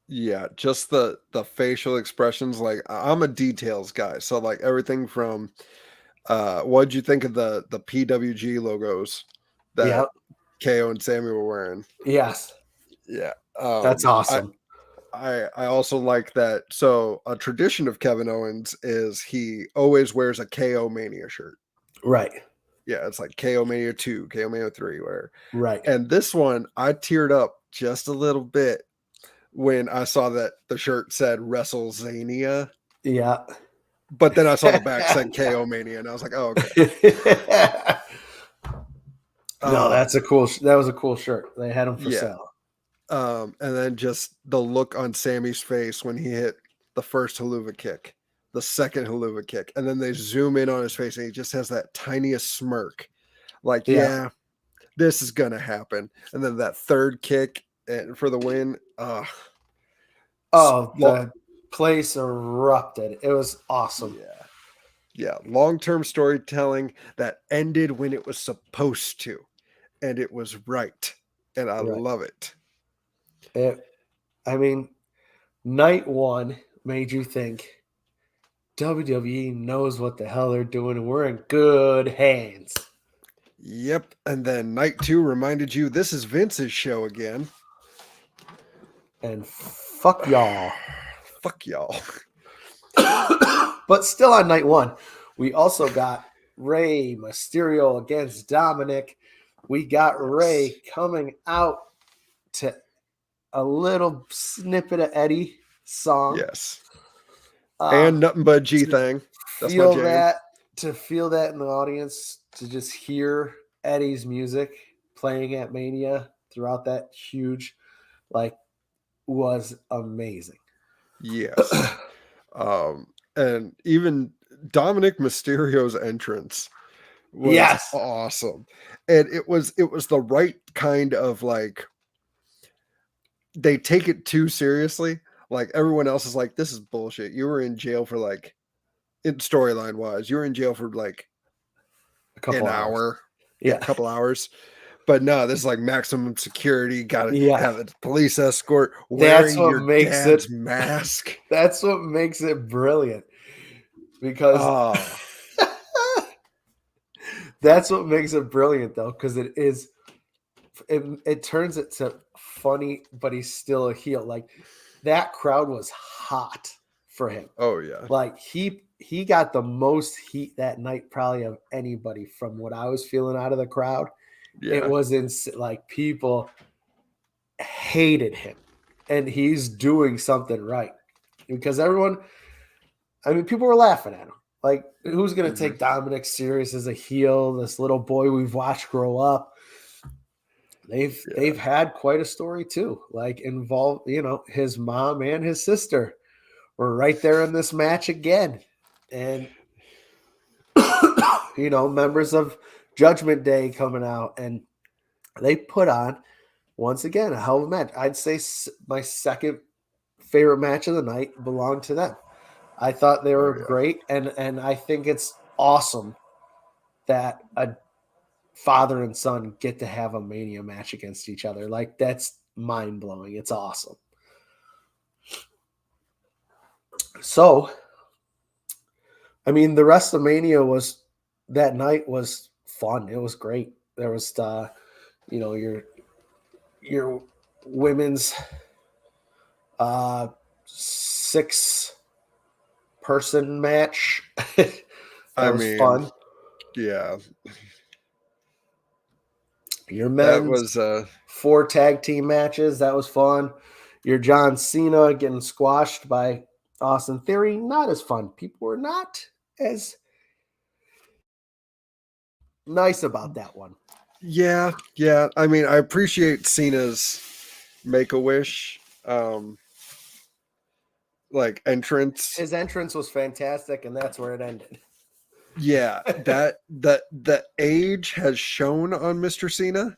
Yeah, just the facial expressions. Like I'm a details guy, so like everything from what'd you think of the PWG logos that KO and Sammy were wearing? Yes. Yeah. That's awesome. I also like that. So a tradition of Kevin Owens is he always wears a KO Mania shirt. Right. Yeah, it's like KO Mania 2, KO Mania 3, where right. And this one, I teared up just a little bit when I saw that the shirt said WrestleZania. Yeah. But then I saw the back said KO Mania, and I was like, oh, okay. No, that was a cool shirt. They had them for sale. And then just the look on Sammy's face when he hit the first haluva kick, the second haluva kick, and then they zoom in on his face and he just has that tiniest smirk. Like, this is going to happen. And then that third kick for the win. The place erupted. It was awesome. Yeah. Long-term storytelling that ended when it was supposed to. And it was right. And I love it. Night one made you think WWE knows what the hell they're doing and we're in good hands. Yep. And then night 2 reminded you this is Vince's show again. And fuck y'all. Fuck y'all. But still on night 1, we also got Rey Mysterio against Dominic. We got Rey coming out to a little snippet of Eddie song. Yes. And nothing but G thing. That's feel that to feel that in the audience, to just hear Eddie's music playing at Mania throughout that huge, was amazing. Yes. And even Dominic Mysterio's entrance was awesome. And it was the right kind of they take it too seriously. Like everyone else is like, this is bullshit. You were in jail for in storyline wise, you were in jail for an hour. Yeah. a couple hours. But no, this is like maximum security. Got to Yeah. have a police escort That's wearing what your makes dad's it mask. That's what makes it brilliant. Because Oh, that's what makes it brilliant though, because it turns it to funny, but he's still a heel. Like that crowd was hot for him. oh yeah. Like he got the most heat that night probably of anybody from what I was feeling out of the crowd. It Yeah. was like people hated him, and he's doing something right because everyone. I mean, people were laughing at him. Like, who's going to Mhm. take Dominic serious as a heel? This little boy we've watched grow up. They've had quite a story too. Like involved, his mom and his sister were right there in this match again, and members of Judgment Day coming out, and they put on once again a hell of a match. I'd say my second favorite match of the night belonged to them. I thought they were Oh yeah. great, and I think it's awesome that a father and son get to have a Mania match against each other. Like that's mind blowing. It's awesome. So, I mean, the rest of Mania that night was fun. It was great. There was, your women's 6-person match. That I was mean, fun. yeah, Your that men's was 4 tag team matches. That was fun. Your John Cena getting squashed by Austin Theory. Not as fun. People were not as nice about that one. yeah. I mean, I appreciate Cena's Make-A-Wish like entrance. His entrance was fantastic, and that's where it ended. Yeah, that the age has shown on Mr. Cena.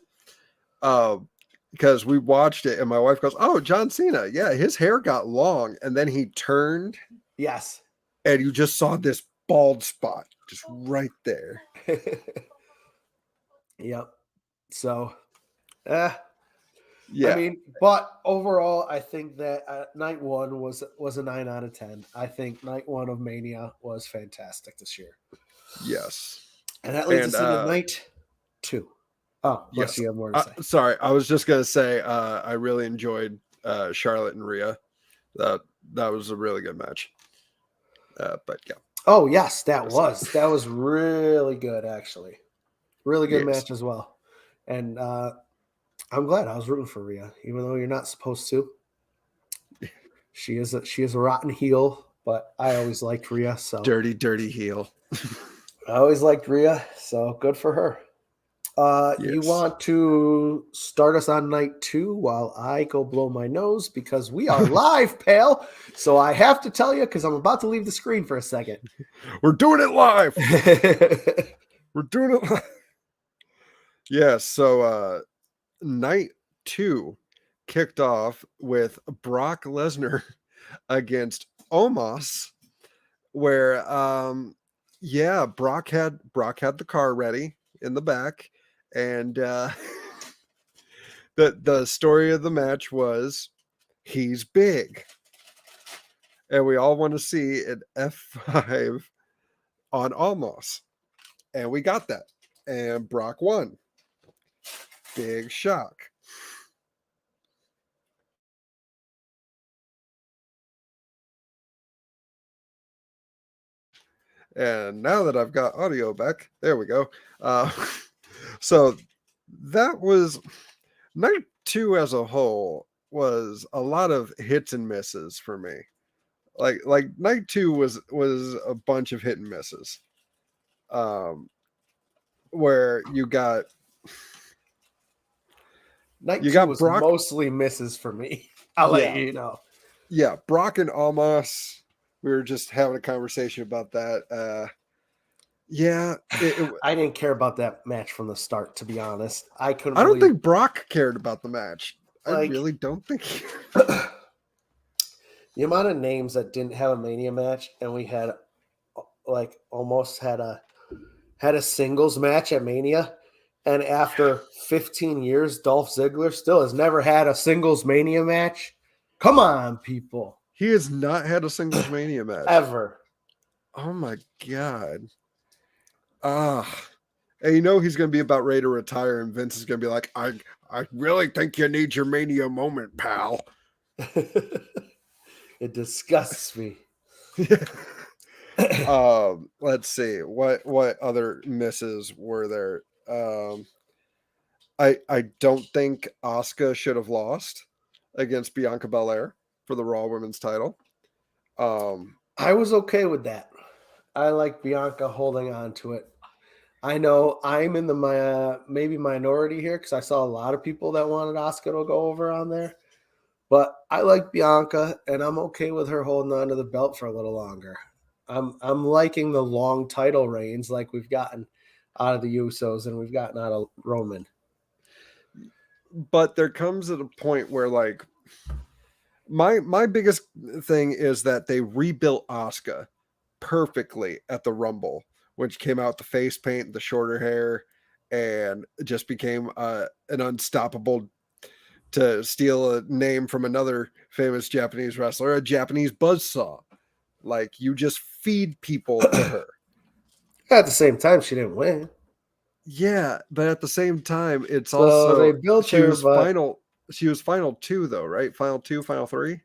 Because we watched it and my wife goes, "Oh, John Cena. Yeah, his hair got long and then he turned Yes. and you just saw this bald spot just right there." Yep. So, Yeah. I mean, but overall, I think that night one was a 9 out of 10. I think night one of Mania was fantastic this year. Yes. And that leads And us into night 2. Oh, unless yes. you have more to say. Sorry, I was just gonna say I really enjoyed Charlotte and Rhea. That was a really good match. But yeah. Oh, yes, that was really good, actually. Really good Yes. match as well. And I'm glad I was rooting for Rhea, even though you're not supposed to. She is a rotten heel, but I always liked Rhea, so Dirty heel. I always liked Rhea, so good for her. You Yes. want to start us on night 2 while I go blow my nose because we are live, pal. So I have to tell you because I'm about to leave the screen for a second. We're doing it live. We're doing it live. Yeah, so night 2 kicked off with Brock Lesnar against Omos, where Brock had the car ready in the back, and the story of the match was he's big, and we all want to see an F5 on Omos, and we got that, and Brock won. Big shock. And now that I've got audio back, there we go. So that was night 2 as a whole was a lot of hits and misses for me. Like night 2 was a bunch of hit and misses. Where you got Night you 2 got was Brock, mostly misses for me. I'll let yeah, you know. yeah, Brock and Almas. We were just having a conversation about that. Yeah, I didn't care about that match from the start, to be honest. I couldn't I don't believe think Brock cared about the match. I like really don't think. the amount of names that didn't have a Mania match, and we had like almost had a singles match at Mania. And after 15 years, Dolph Ziggler still has never had a singles Mania match. Come on, people. He has not had a singles Mania match. Ever. Oh my God. Ah. And you know he's going to be about ready to retire, and Vince is going to be like, I really think you need your Mania moment, pal. It disgusts me. Let's see. What other misses were there? I don't think Asuka should have lost against Bianca Belair for the Raw Women's title. I was okay with that. I like Bianca holding on to it. I know I'm in the maybe minority here because I saw a lot of people that wanted Asuka to go over on there. But I like Bianca, and I'm okay with her holding on to the belt for a little longer. I'm liking the long title reigns like we've gotten out of the Usos and we've gotten out of Roman. But there comes at a point where, like, my biggest thing is that they rebuilt Asuka perfectly at the Rumble, which came out the face paint, the shorter hair, and just became an unstoppable, to steal a name from another famous Japanese wrestler, a Japanese buzzsaw. Like, you just feed people to her. At the same time, she didn't win. Yeah, but at the same time, it's So also they built she her, was but final. She was final 2 though, right? Final 2, final 3.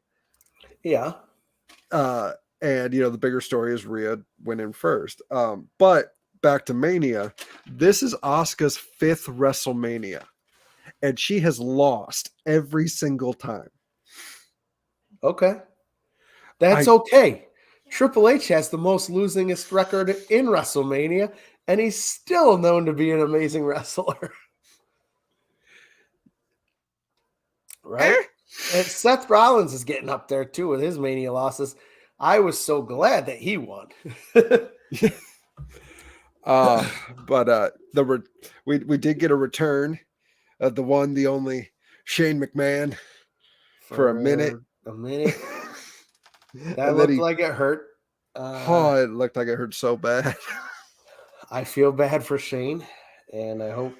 yeah. And you know the bigger story is Rhea winning first. But back to Mania, this is Asuka's 5th WrestleMania, and she has lost every single time. Okay. That's okay. Triple H has the most losingest record in WrestleMania, and he's still known to be an amazing wrestler. Right? And Seth Rollins is getting up there too with his Mania losses. I was so glad that he won. But we did get a return of the one, the only Shane McMahon for a minute. A minute. That looked like it hurt. It looked like it hurt so bad. I feel bad for Shane, and I hope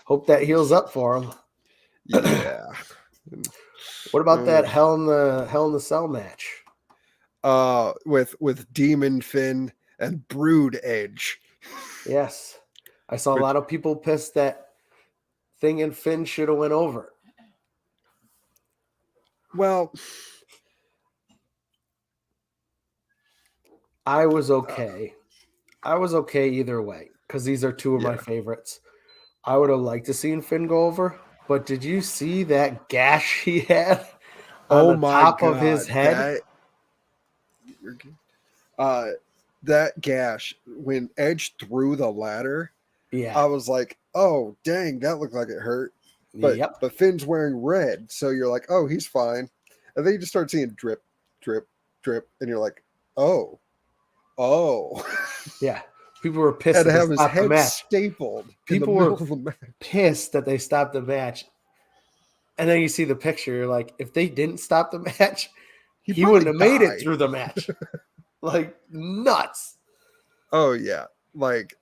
hope that heals up for him. Yeah. What about that Hell in the Cell match? With Demon Finn and Brood Edge. Yes, I saw a lot of people pissed that Thing and Finn should have went over. Well, I was okay. I was okay either way because these are two of my favorites. I would have liked to see Finn go over, but did you see that gash he had on the top of his head? That gash when Edge threw the ladder. Yeah, I was like, oh dang, that looked like it hurt. But Finn's wearing red, so you're like, oh, he's fine. And then you just start seeing drip, drip, drip, and you're like, oh. Yeah. People were pissed and that have they his stopped the head match. stapled. People were pissed that they stopped the match. And then you see the picture, you're like, if they didn't stop the match, he wouldn't have made it through the match. Like, nuts. Oh, yeah. Like,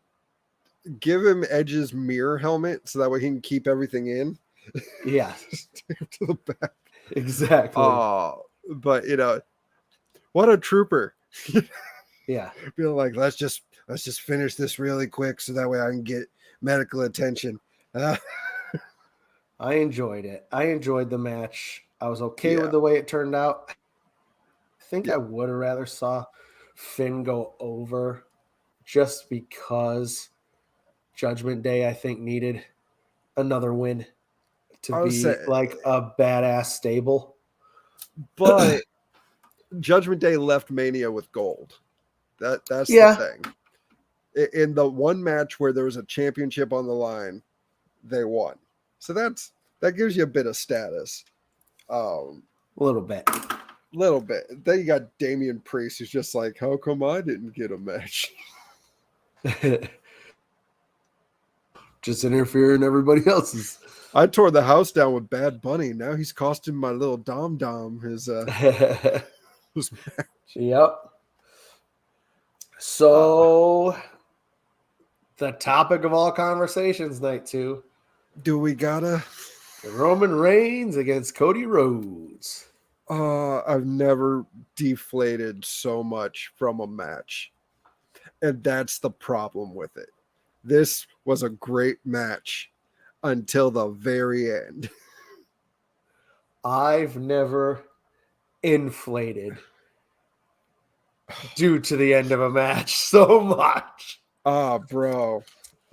give him Edge's mirror helmet so that way he can keep everything in. Yeah. To the back. Exactly. But, what a trooper. Yeah. Feel like, let's just finish this really quick so that way I can get medical attention. I enjoyed it. I enjoyed the match. I was okay with the way it turned out. I think I would have rather saw Finn go over just because Judgment Day, I think, needed another win to be like a badass stable. But Judgment Day left Mania with gold. That's the thing. In the one match where there was a championship on the line, they won. So that gives you a bit of status. A little bit. Then you got Damian Priest, who's just like, how come I didn't get a match? Just interfering in everybody else's. I tore the house down with Bad Bunny. Now he's costing my little Dom his match. Yep. So the topic of all conversations, night 2. Do we gotta? Roman Reigns against Cody Rhodes. I've never deflated so much from a match. And that's the problem with it. This was a great match until the very end. I've never inflated due to the end of a match so much. Bro.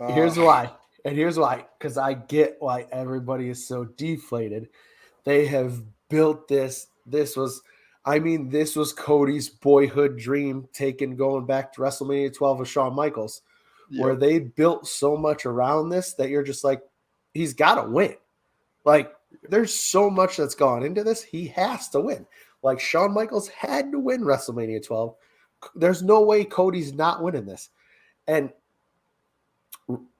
Here's why. And here's why. Because I get why everybody is so deflated. They have built this. This was Cody's boyhood dream going back to WrestleMania 12 with Shawn Michaels, where they built so much around this that you're just like, he's got to win. Like, there's so much that's gone into this. He has to win. Like, Shawn Michaels had to win WrestleMania 12. There's no way Cody's not winning this. And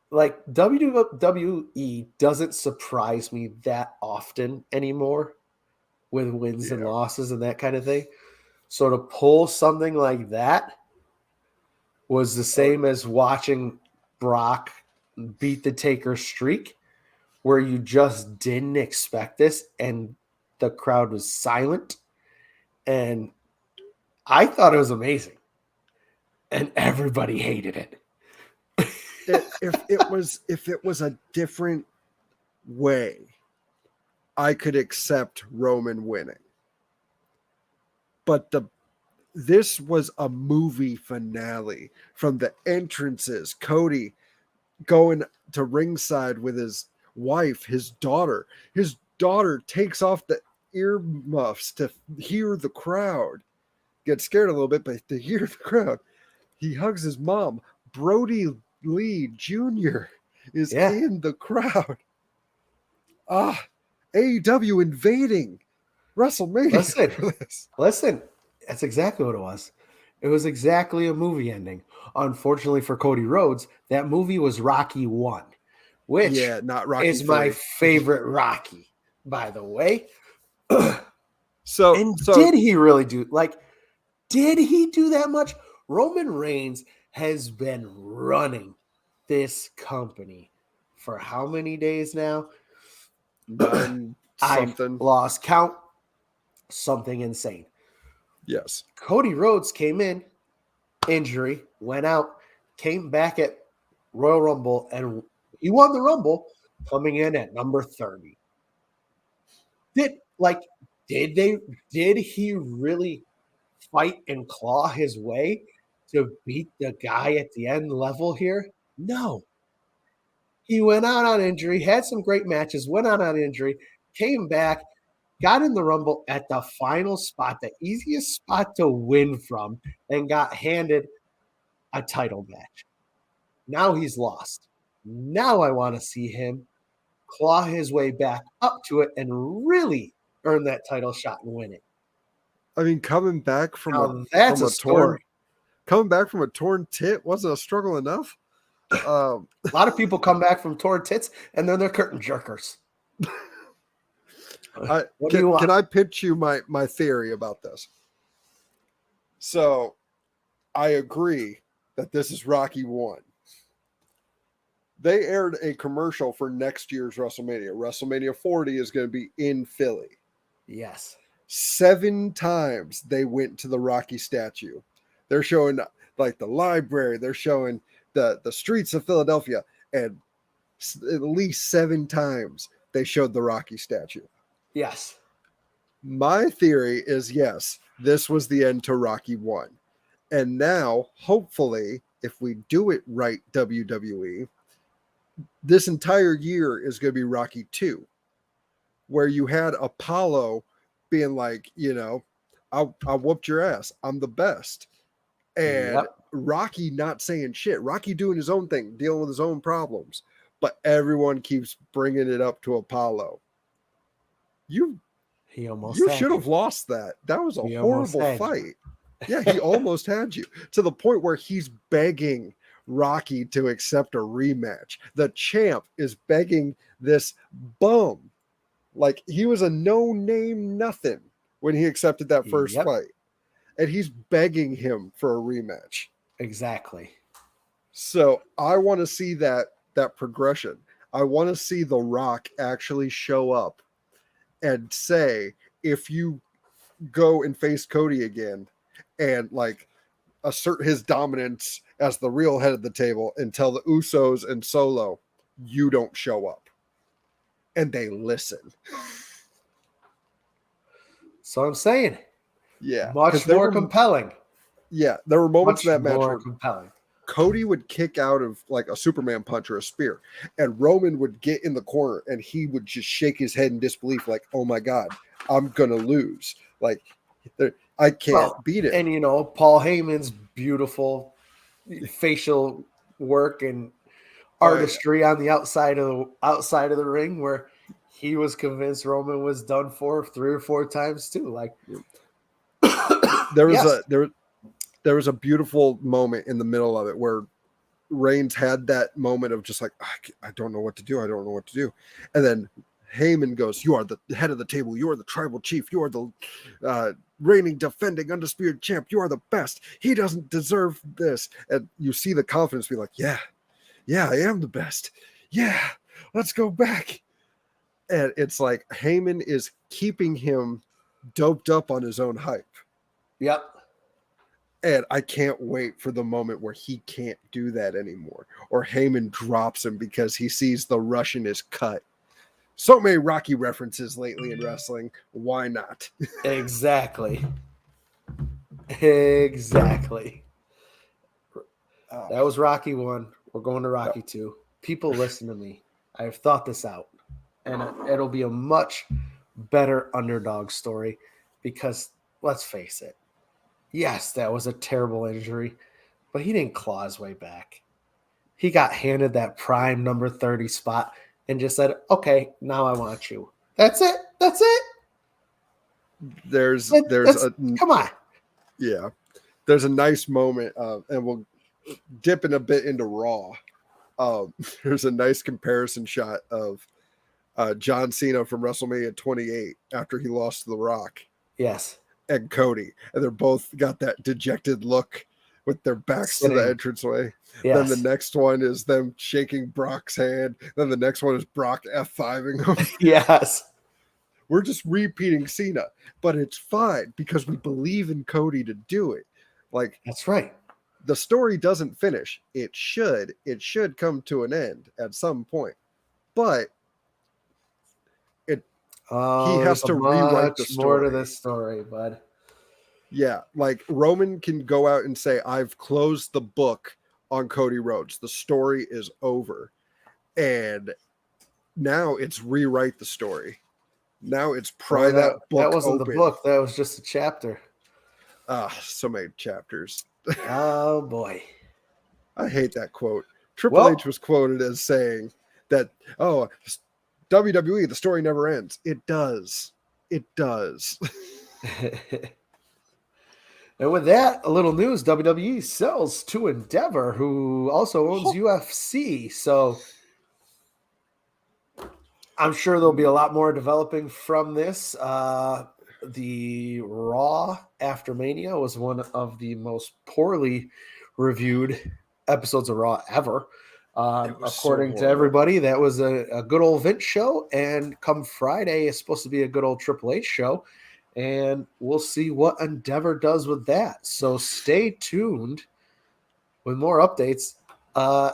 like, WWE doesn't surprise me that often anymore with wins and losses and that kind of thing. So to pull something like that was the same as watching Brock beat the Taker streak, where you just didn't expect this and the crowd was silent. And I thought it was amazing. And everybody hated it. If it was a different way, I could accept Roman winning. But this was a movie finale, from the entrances, Cody going to ringside with his wife, his daughter. His daughter takes off the earmuffs to hear the crowd. Gets scared a little bit, but to hear the crowd. He hugs his mom. Brody Lee Jr. is in the crowd. AEW invading WrestleMania. Listen, that's exactly what it was. It was exactly a movie ending. Unfortunately for Cody Rhodes, that movie was Rocky 1, which not Rocky is 3. my favorite Rocky, by the way. So did he really do, did he do that much? Roman Reigns has been running this company for how many days now? I've lost count. Something insane. Yes. Cody Rhodes came in, injury, went out, came back at Royal Rumble, and he won the Rumble, coming in at number 30. Did he really fight and claw his way to beat the guy at the end level here? No. He went out on injury, had some great matches, went out on injury, came back, got in the Rumble at the final spot, the easiest spot to win from, and got handed a title match. Now he's lost. Now I want to see him claw his way back up to it and really earn that title shot and win it. I mean, coming back from a story. Coming back from a torn tit wasn't a struggle enough. A lot of people come back from torn tits and then they're curtain jerkers. Can I pitch you my theory about this? So I agree that this is Rocky 1. They aired a commercial for next year's WrestleMania. WrestleMania 40 is going to be in Philly. Yes. 7 times they went to the Rocky statue. They're showing like the library. They're showing the streets of Philadelphia. And at least 7 times they showed the Rocky statue. Yes. My theory is, yes, this was the end to Rocky 1. And now, hopefully, if we do it right, WWE, this entire year is going to be Rocky 2, where you had Apollo being like, I whooped your ass. I'm the best. And Rocky not saying shit. Rocky doing his own thing, dealing with his own problems. But everyone keeps bringing it up to Apollo. You should have lost that. That was a horrible fight. Yeah, he almost had you, to the point where he's begging Rocky to accept a rematch. The champ is begging this bum. Like, he was a no-name nothing when he accepted that first fight. And he's begging him for a rematch. Exactly. So I want to see that progression. I want to see The Rock actually show up and say, if you go and face Cody again and like assert his dominance as the real head of the table and tell the Usos and Solo, you don't show up. And they listen. So I'm saying, Yeah. much more compelling. Yeah. There were moments Much in that match more where compelling. Cody would kick out of like a Superman punch or a spear, and Roman would get in the corner and he would just shake his head in disbelief, like, oh my God, I'm going to lose. Like, I can't beat it. And, you know, Paul Heyman's beautiful facial work and artistry on the outside of the ring, where he was convinced Roman was done for 3 or 4 times too. Like, there was a beautiful moment in the middle of it where Reigns had that moment of just like, I don't know what to do. I don't know what to do. And then Heyman goes, you are the head of the table. You are the tribal chief. You are the reigning, defending, undisputed champ. You are the best. He doesn't deserve this. And you see the confidence be like, yeah, I am the best. Yeah, let's go back. And it's like Heyman is keeping him doped up on his own hype. Yep. And I can't wait for the moment where he can't do that anymore. Or Heyman drops him because he sees the Russian is cut. So many Rocky references lately in wrestling. Why not? Exactly. Exactly. That was Rocky 1. We're going to Rocky 2. People, listen to me. I've thought this out. And it'll be a much better underdog story because, let's face it, yes, that was a terrible injury, but he didn't claw his way back. He got handed that prime number 30 spot and just said, okay, now I want you. That's it. Come on. Yeah. There's a nice moment, and we'll dip in a bit into Raw. There's a nice comparison shot of John Cena from WrestleMania 28 after he lost to The Rock. Yes. And Cody. And they're both got that dejected look with their backs to the entranceway. Yes. Then the next one is them shaking Brock's hand. Then the next one is Brock F5ing him. Yes. We're just repeating Cena, but it's fine because we believe in Cody to do it. Like, that's right. The story doesn't finish. It should come to an end at some point, but he has to rewrite the story. More to this story, bud. Yeah, like Roman can go out and say, I've closed the book on Cody Rhodes. The story is over. And now it's rewrite the story. Now it's pry that book That wasn't open. the book. That was just a chapter. So many chapters. Oh, boy. I hate that quote. Triple H was quoted as saying that, WWE, the story never ends. It does. It does. And with that, a little news, WWE sells to Endeavor, who also owns UFC. So I'm sure there'll be a lot more developing from this. The Raw after Mania was one of the most poorly reviewed episodes of Raw ever. According to everybody, that was a good old Vince show. And come Friday, it's supposed to be a good old Triple H show. And we'll see what Endeavor does with that. So stay tuned with more updates to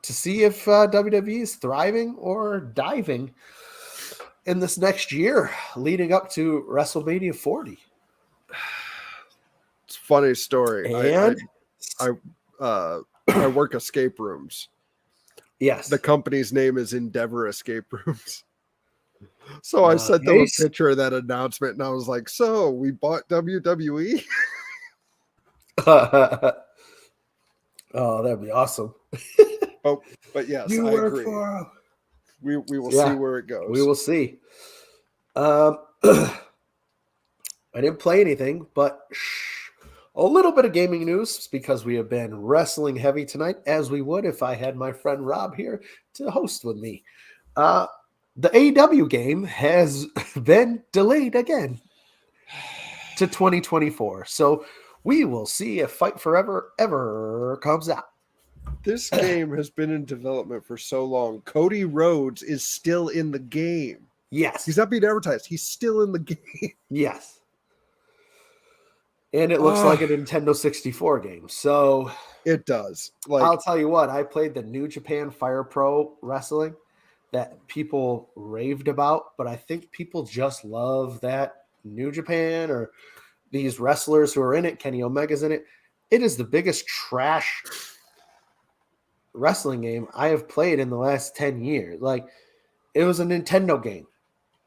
see if WWE is thriving or diving in this next year leading up to WrestleMania 40. It's a funny story. And I work escape rooms. Yes. The company's name is Endeavor Escape Rooms. So I sent them a picture of that announcement, and I was like, so we bought WWE? Oh, that'd be awesome. But yes, I agree. We will see where it goes. We will see. I didn't play anything, but a little bit of gaming news because we have been wrestling heavy tonight, as we would if I had my friend Rob here to host with me. The AEW game has been delayed again to 2024. So we will see if Fight Forever ever comes out. This game has been in development for so long. Cody Rhodes is still in the game. Yes. He's not being advertised. He's still in the game. Yes. And it looks like a Nintendo 64 game. So it does. Like, I'll tell you what, I played the New Japan Fire Pro Wrestling that people raved about, but I think people just love that New Japan or these wrestlers who are in it. Kenny Omega's in it. It is the biggest trash wrestling game I have played in the last 10 years. Like, it was a Nintendo game.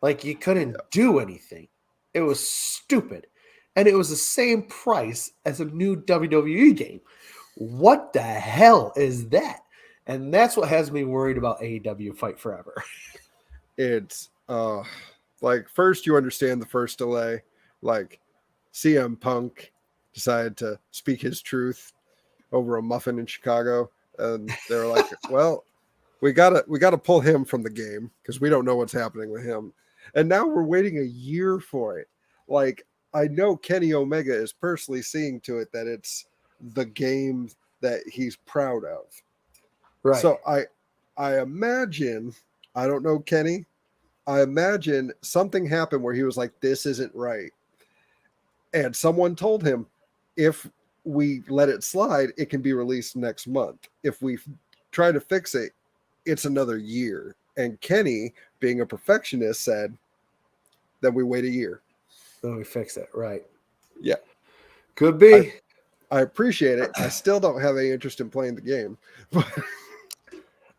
Like, you couldn't do anything. It was stupid. And it was the same price as a new WWE game. What the hell is that? And that's what has me worried about AEW Fight Forever. It's like, first you understand the first delay. Like, CM Punk decided to speak his truth over a muffin in Chicago, and they're like, well, we gotta pull him from the game because we don't know what's happening with him. And now we're waiting a year for it. Like, I know Kenny Omega is personally seeing to it that it's the game that he's proud of. Right. So I imagine, I don't know Kenny, I imagine something happened where he was like, this isn't right. And someone told him, if we let it slide, it can be released next month. If we try to fix it, it's another year. And Kenny, being a perfectionist, said that we wait a year. Then we fix it. Right. Yeah. Could be. I appreciate it. I still don't have any interest in playing the game.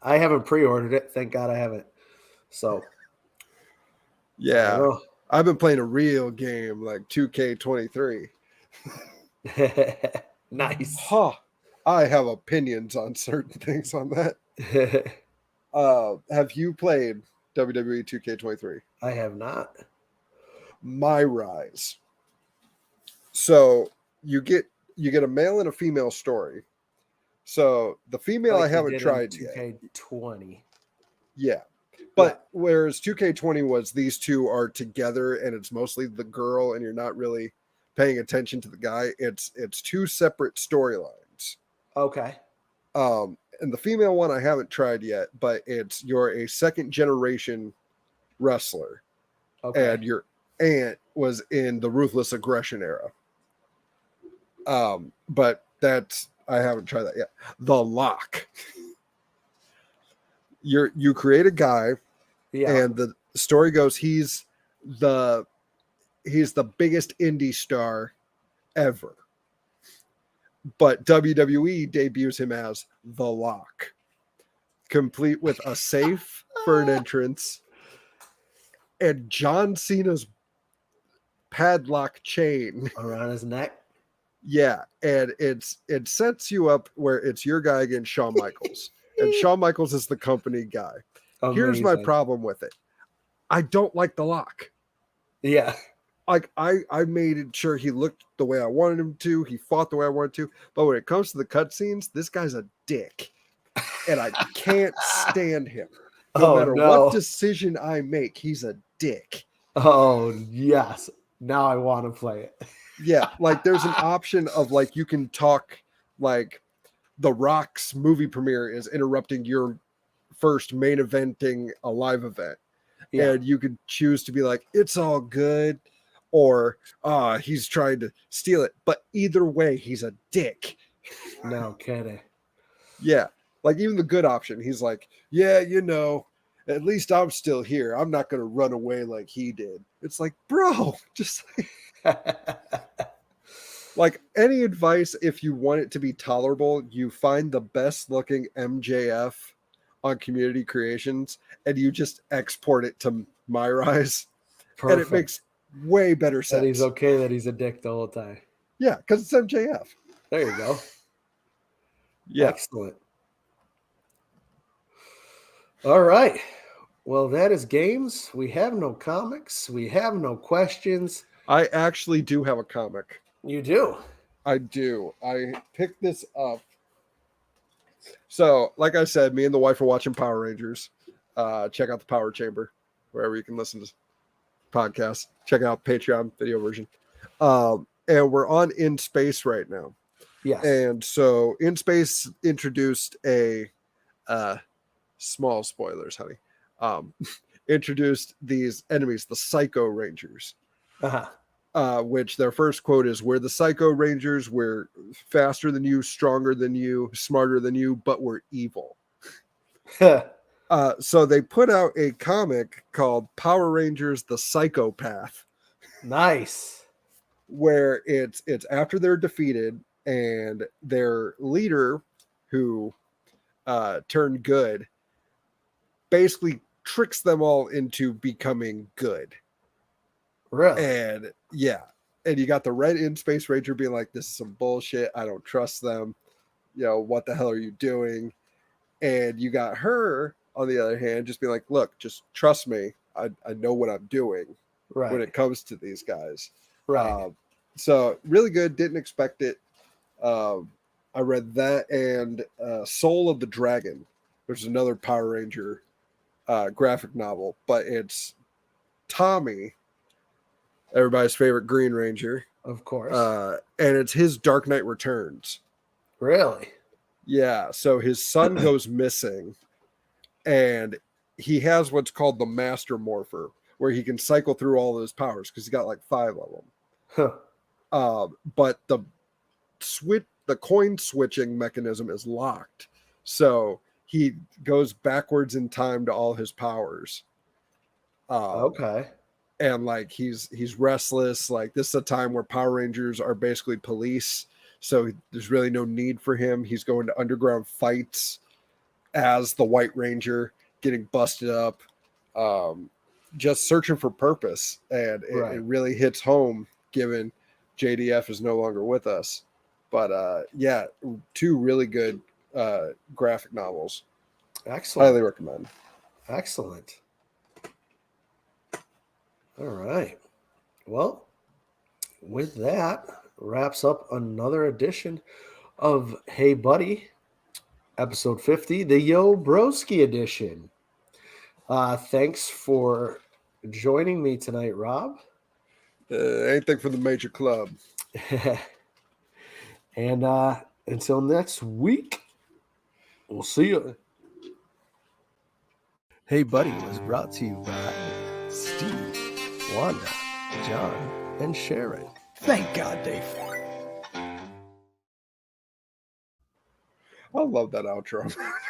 I haven't pre-ordered it. Thank God I haven't. So. Yeah. I've been playing a real game like 2K23. Nice. Huh. I have opinions on certain things on that. Have you played WWE 2K23? I have not. My Rise. So you get a male and a female story. So the female I haven't tried yet. 2K20. Yeah. But whereas 2K20 was these two are together and it's mostly the girl and you're not really paying attention to the guy, it's two separate storylines. Okay. And the female one I haven't tried yet, but you're a second generation wrestler. Okay. And your aunt was in the Ruthless Aggression era. But I haven't tried that yet. The Lock. You create a guy, and the story goes he's the biggest indie star ever. But WWE debuts him as The Lock, complete with a safe for an entrance and John Cena's padlock chain around his neck. Yeah, and it sets you up where it's your guy against Shawn Michaels. And Shawn Michaels is the company guy. Amazing. Here's my problem with it. I don't like The Lock. Yeah. Like I made sure he looked the way I wanted him to. He fought the way I wanted to. But when it comes to the cutscenes, this guy's a dick. And I can't stand him. No matter what decision I make, he's a dick. Oh, yes. Now I want to play it. Yeah, like there's an option of like you can talk like The Rock's movie premiere is interrupting your first main eventing a live event. Yeah. And you could choose to be like, it's all good, or he's trying to steal it. But either way, he's a dick. No kidding. Yeah. Like even the good option, he's like, yeah, at least I'm still here. I'm not going to run away like he did. It's like, bro, just like any advice, if you want it to be tolerable, you find the best looking MJF on Community Creations and you just export it to My Rise. Perfect. And it makes way better sense. That he's okay that he's a dick the whole time. Yeah, because it's MJF. There you go. Yeah. Excellent. All right. Well, that is games. We have no comics. We have no questions. I actually do have a comic. You do? I do. I picked this up. So, like I said, me and the wife are watching Power Rangers. Check out the Power Chamber, wherever you can listen to podcasts. Check out Patreon video version. And we're on In Space right now. Yes. And so In Space introduced a small spoilers, honey. Introduced these enemies, the Psycho Rangers. Which their first quote is, "We're the Psycho Rangers. We're faster than you, stronger than you, smarter than you, but we're evil." So they put out a comic called Power Rangers: The Psychopath, Nice. where it's after they're defeated and their leader, who turned good, basically tricks them all into becoming good. Really? And yeah, and you got the red In Space Ranger being like, "This is some bullshit. I don't trust them. You know, what the hell are you doing?" And you got her, on the other hand, just being like, "Look, just trust me. I know what I'm doing Right. when it comes to these guys." Right. So really good. Didn't expect it. I read that and Soul of the Dragon. There's another Power Ranger graphic novel, but it's Tommy, everybody's favorite Green Ranger. Of course. And it's his Dark Knight Returns. Really? Yeah. So his son goes missing, and he has what's called the Master Morpher, where he can cycle through all of his powers because he's got like 5 of them. Huh. But the coin switching mechanism is locked, so he goes backwards in time to all his powers. Okay. And like he's restless. Like, this is a time where Power Rangers are basically police, so there's really no need for him. He's going to underground fights as the White Ranger, getting busted up, just searching for purpose. And Right. it really hits home given JDF is no longer with us. But yeah, 2 really good graphic novels. Excellent. Highly recommend. Excellent. All right. Well, with that, wraps up another edition of Hey Buddy, episode 50, the Yo Broski edition. Thanks for joining me tonight, Rob. Anything for the major club. And until next week, we'll see you. Hey Buddy was brought to you by Steve, Wanda, John, and Sharon. Thank God they fought. I love that outro.